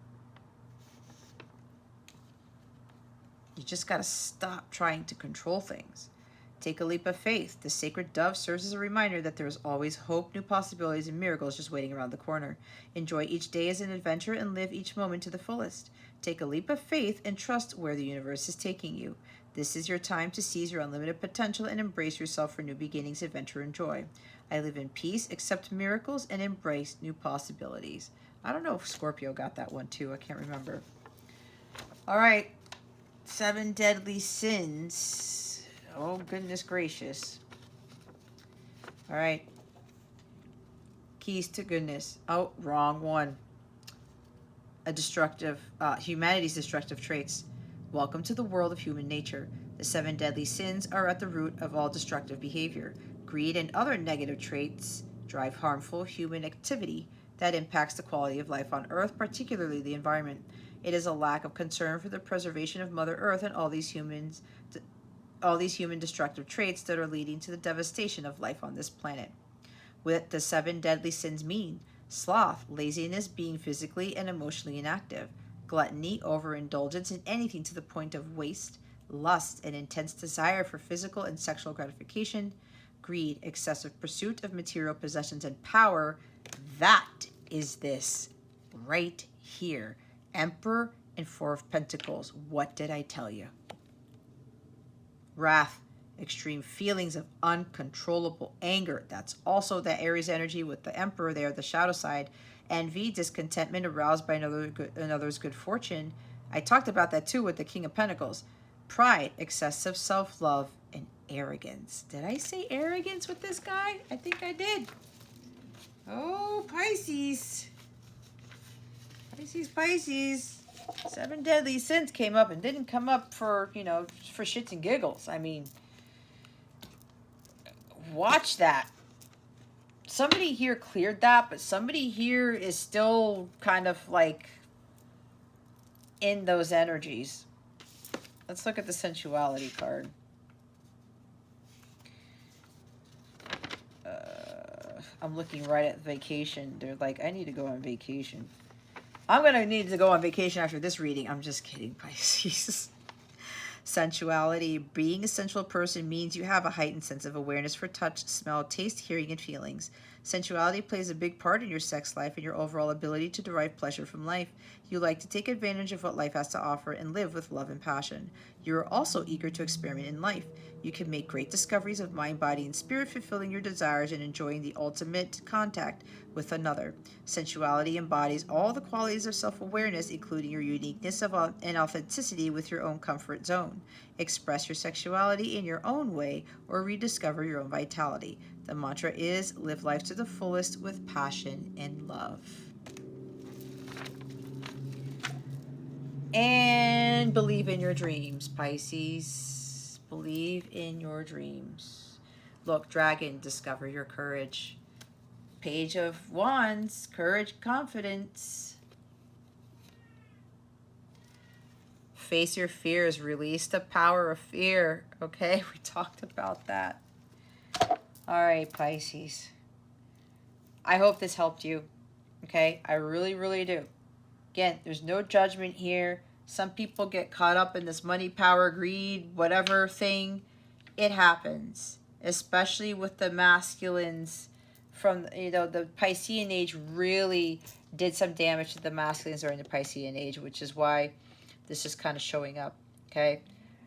You just got to stop trying to control things. Take a leap of faith. The sacred dove serves as a reminder that there is always hope, new possibilities, and miracles just waiting around the corner. Enjoy each day as an adventure and live each moment to the fullest. Take a leap of faith and trust where the universe is taking you. This is your time to seize your unlimited potential and embrace yourself for new beginnings, adventure, and joy. I live in peace, accept miracles, and embrace new possibilities. I don't know if Scorpio got that one too. I can't remember. All right. 7 deadly sins. Oh, goodness gracious. All right. Keys to goodness. Oh, wrong one. Humanity's destructive traits. Welcome to the world of human nature. The 7 deadly sins are at the root of all destructive behavior. Greed and other negative traits drive harmful human activity that impacts the quality of life on Earth, particularly the environment. It is a lack of concern for the preservation of Mother Earth and all these human destructive traits that are leading to the devastation of life on this planet. What the 7 deadly sins mean: sloth, laziness, being physically and emotionally inactive; gluttony, overindulgence in anything to the point of waste; lust, an intense desire for physical and sexual gratification; greed, excessive pursuit of material possessions; and power. That is this right here. Emperor and 4 of Pentacles. What did I tell you? Wrath, extreme feelings of uncontrollable anger. That's also the Aries energy with the Emperor there, the shadow side. Envy, discontentment aroused by another's good fortune. I talked about that too with the King of Pentacles. Pride, excessive self-love, and arrogance. Did I say arrogance with this guy? I think I did. Oh, Pisces. Pisces. 7 deadly sins came up and didn't come up for, for shits and giggles. I mean, watch that. Somebody here cleared that, but somebody here is still kind of like in those energies. Let's look at the sensuality card. I'm looking right at vacation. They're like, I need to go on vacation. I'm going to need to go on vacation after this reading. I'm just kidding, Pisces. Sensuality. Being a sensual person means you have a heightened sense of awareness for touch, smell, taste, hearing, and feelings. Sensuality plays a big part in your sex life and your overall ability to derive pleasure from life. You like to take advantage of what life has to offer and live with love and passion. You are also eager to experiment in life. You can make great discoveries of mind, body, and spirit, fulfilling your desires and enjoying the ultimate contact with another. Sensuality embodies all the qualities of self-awareness, including your uniqueness and authenticity with your own comfort zone. Express your sexuality in your own way or rediscover your own vitality. The mantra is, live life to the fullest with passion and love. And believe in your dreams, Pisces. Believe in your dreams. Look, Dragon, discover your courage. Page of Wands, courage, confidence. Face your fears, release the power of fear. Okay, we talked about that. All right, Pisces. I hope this helped you. Okay, I really, really do. Again, there's no judgment here. Some people get caught up in this money, power, greed, whatever thing. It happens, especially with the masculines from, the Piscean age really did some damage to the masculines during the Piscean age, which is why this is kind of showing up, okay?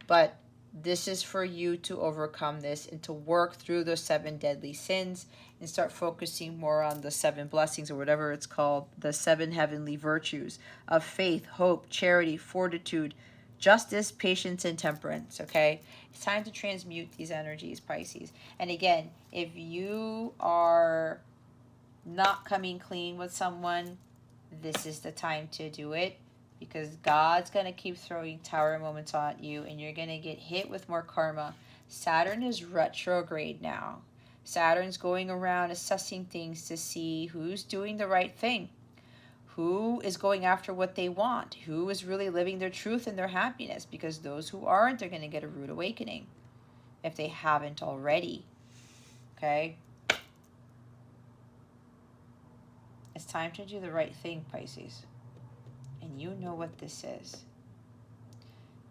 But this is for you to overcome this and to work through those 7 deadly sins and start focusing more on the 7 blessings, or whatever it's called, the 7 heavenly virtues of faith, hope, charity, fortitude, justice, patience, and temperance, okay? It's time to transmute these energies, Pisces. And again, if you are not coming clean with someone, this is the time to do it, because God's going to keep throwing tower moments on you and you're going to get hit with more karma. Saturn is retrograde now. Saturn's going around assessing things to see who's doing the right thing, Who is going after what they want? Who is really living their truth and their happiness? Because those who aren't are going to get a rude awakening if they haven't already. Okay? It's time to do the right thing, Pisces. And you know what this is.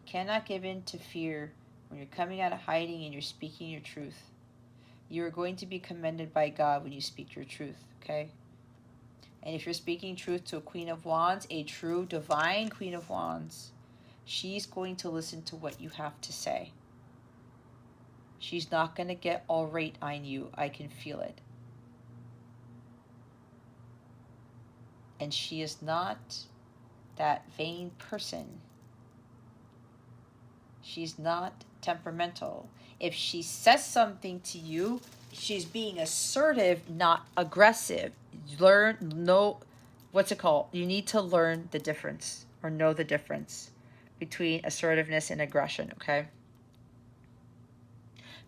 Cannot give in to fear when you're coming out of hiding and you're speaking your truth. You are going to be commended by God when you speak your truth, okay? And if you're speaking truth to a Queen of Wands, a true divine Queen of Wands, she's going to listen to what you have to say. She's not going to get all right on you. I can feel it. And she is not that vain person. She's not temperamental. If she says something to you, she's being assertive, not aggressive. What's it called? You need to learn the difference or know the difference between assertiveness and aggression, okay?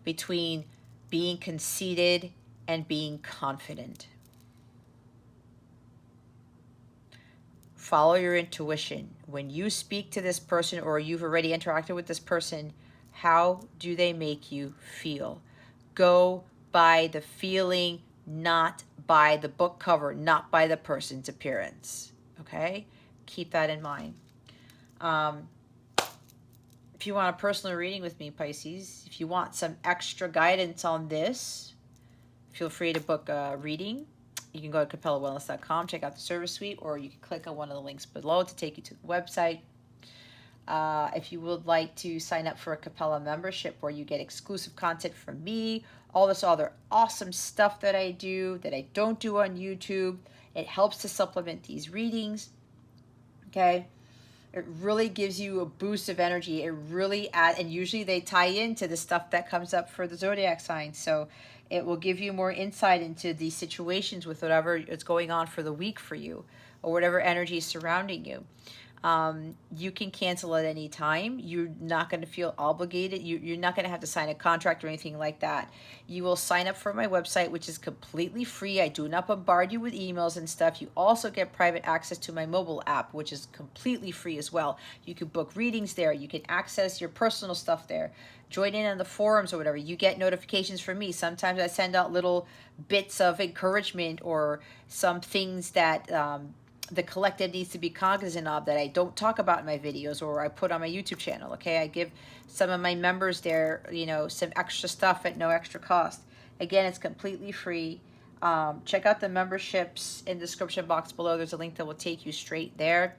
Between being conceited and being confident. Follow your intuition. When you speak to this person or you've already interacted with this person, how do they make you feel? Go by the feeling, not by the book cover, not by the person's appearance. Okay? Keep that in mind. If you want a personal reading with me, Pisces, if you want some extra guidance on this, feel free to book a reading. You can go to capellawellness.com, check out the service suite, or you can click on one of the links below to take you to the website. If you would like to sign up for a Capella membership where you get exclusive content from me, all this other awesome stuff that I do that I don't do on YouTube, it helps to supplement these readings, okay? It really gives you a boost of energy. It really adds, and usually they tie into the stuff that comes up for the zodiac signs. So it will give you more insight into these situations with whatever is going on for the week for you or whatever energy is surrounding you. You can cancel at any time. You're not going to feel obligated. You're not going to have to sign a contract or anything like that. You will sign up for my website, which is completely free. I do not bombard you with emails and stuff. You also get private access to my mobile app, which is completely free as well. You can book readings there. You can access your personal stuff there. Join in on the forums or whatever. You get notifications from me. Sometimes I send out little bits of encouragement or some things that the collective needs to be cognizant of that I don't talk about in my videos or I put on my YouTube channel, okay? I give some of my members there, some extra stuff at no extra cost. Again, it's completely free. Check out the memberships in the description box below. There's a link that will take you straight there.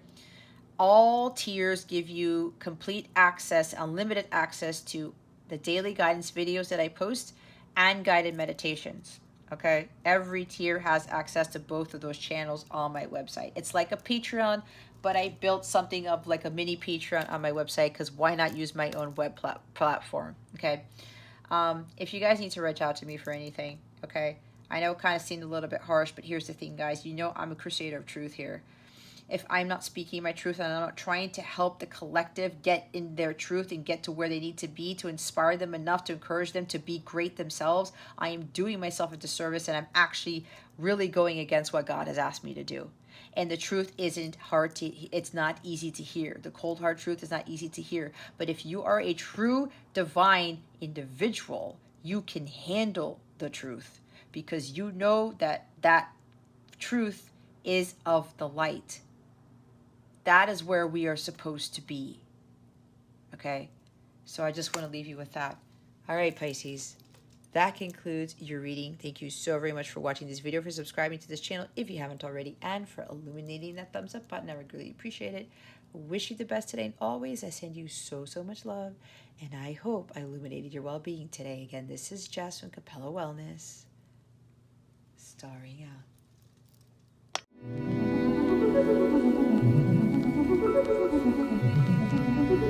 All tiers give you complete access, unlimited access to the daily guidance videos that I post and guided meditations. Okay, every tier has access to both of those channels on my website. It's like a Patreon, but I built something of like a mini Patreon on my website because why not use my own web platform? Okay, if you guys need to reach out to me for anything, okay, I know it kind of seemed a little bit harsh, but here's the thing, guys. I'm a crusader of truth here. If I'm not speaking my truth and I'm not trying to help the collective get in their truth and get to where they need to be to inspire them enough to encourage them to be great themselves, I am doing myself a disservice and I'm actually really going against what God has asked me to do. And the truth isn't it's not easy to hear. The cold hard truth is not easy to hear. But if you are a true divine individual, you can handle the truth because you know that that truth is of the light. That is where we are supposed to be. Okay? So I just want to leave you with that. All right, Pisces. That concludes your reading. Thank you so very much for watching this video, for subscribing to this channel if you haven't already, and for illuminating that thumbs up button. I would really appreciate it. I wish you the best today. And always, I send you so, so much love. And I hope I illuminated your well-being today. Again, this is Jess from Capella Wellness, starring out.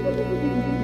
Thank you.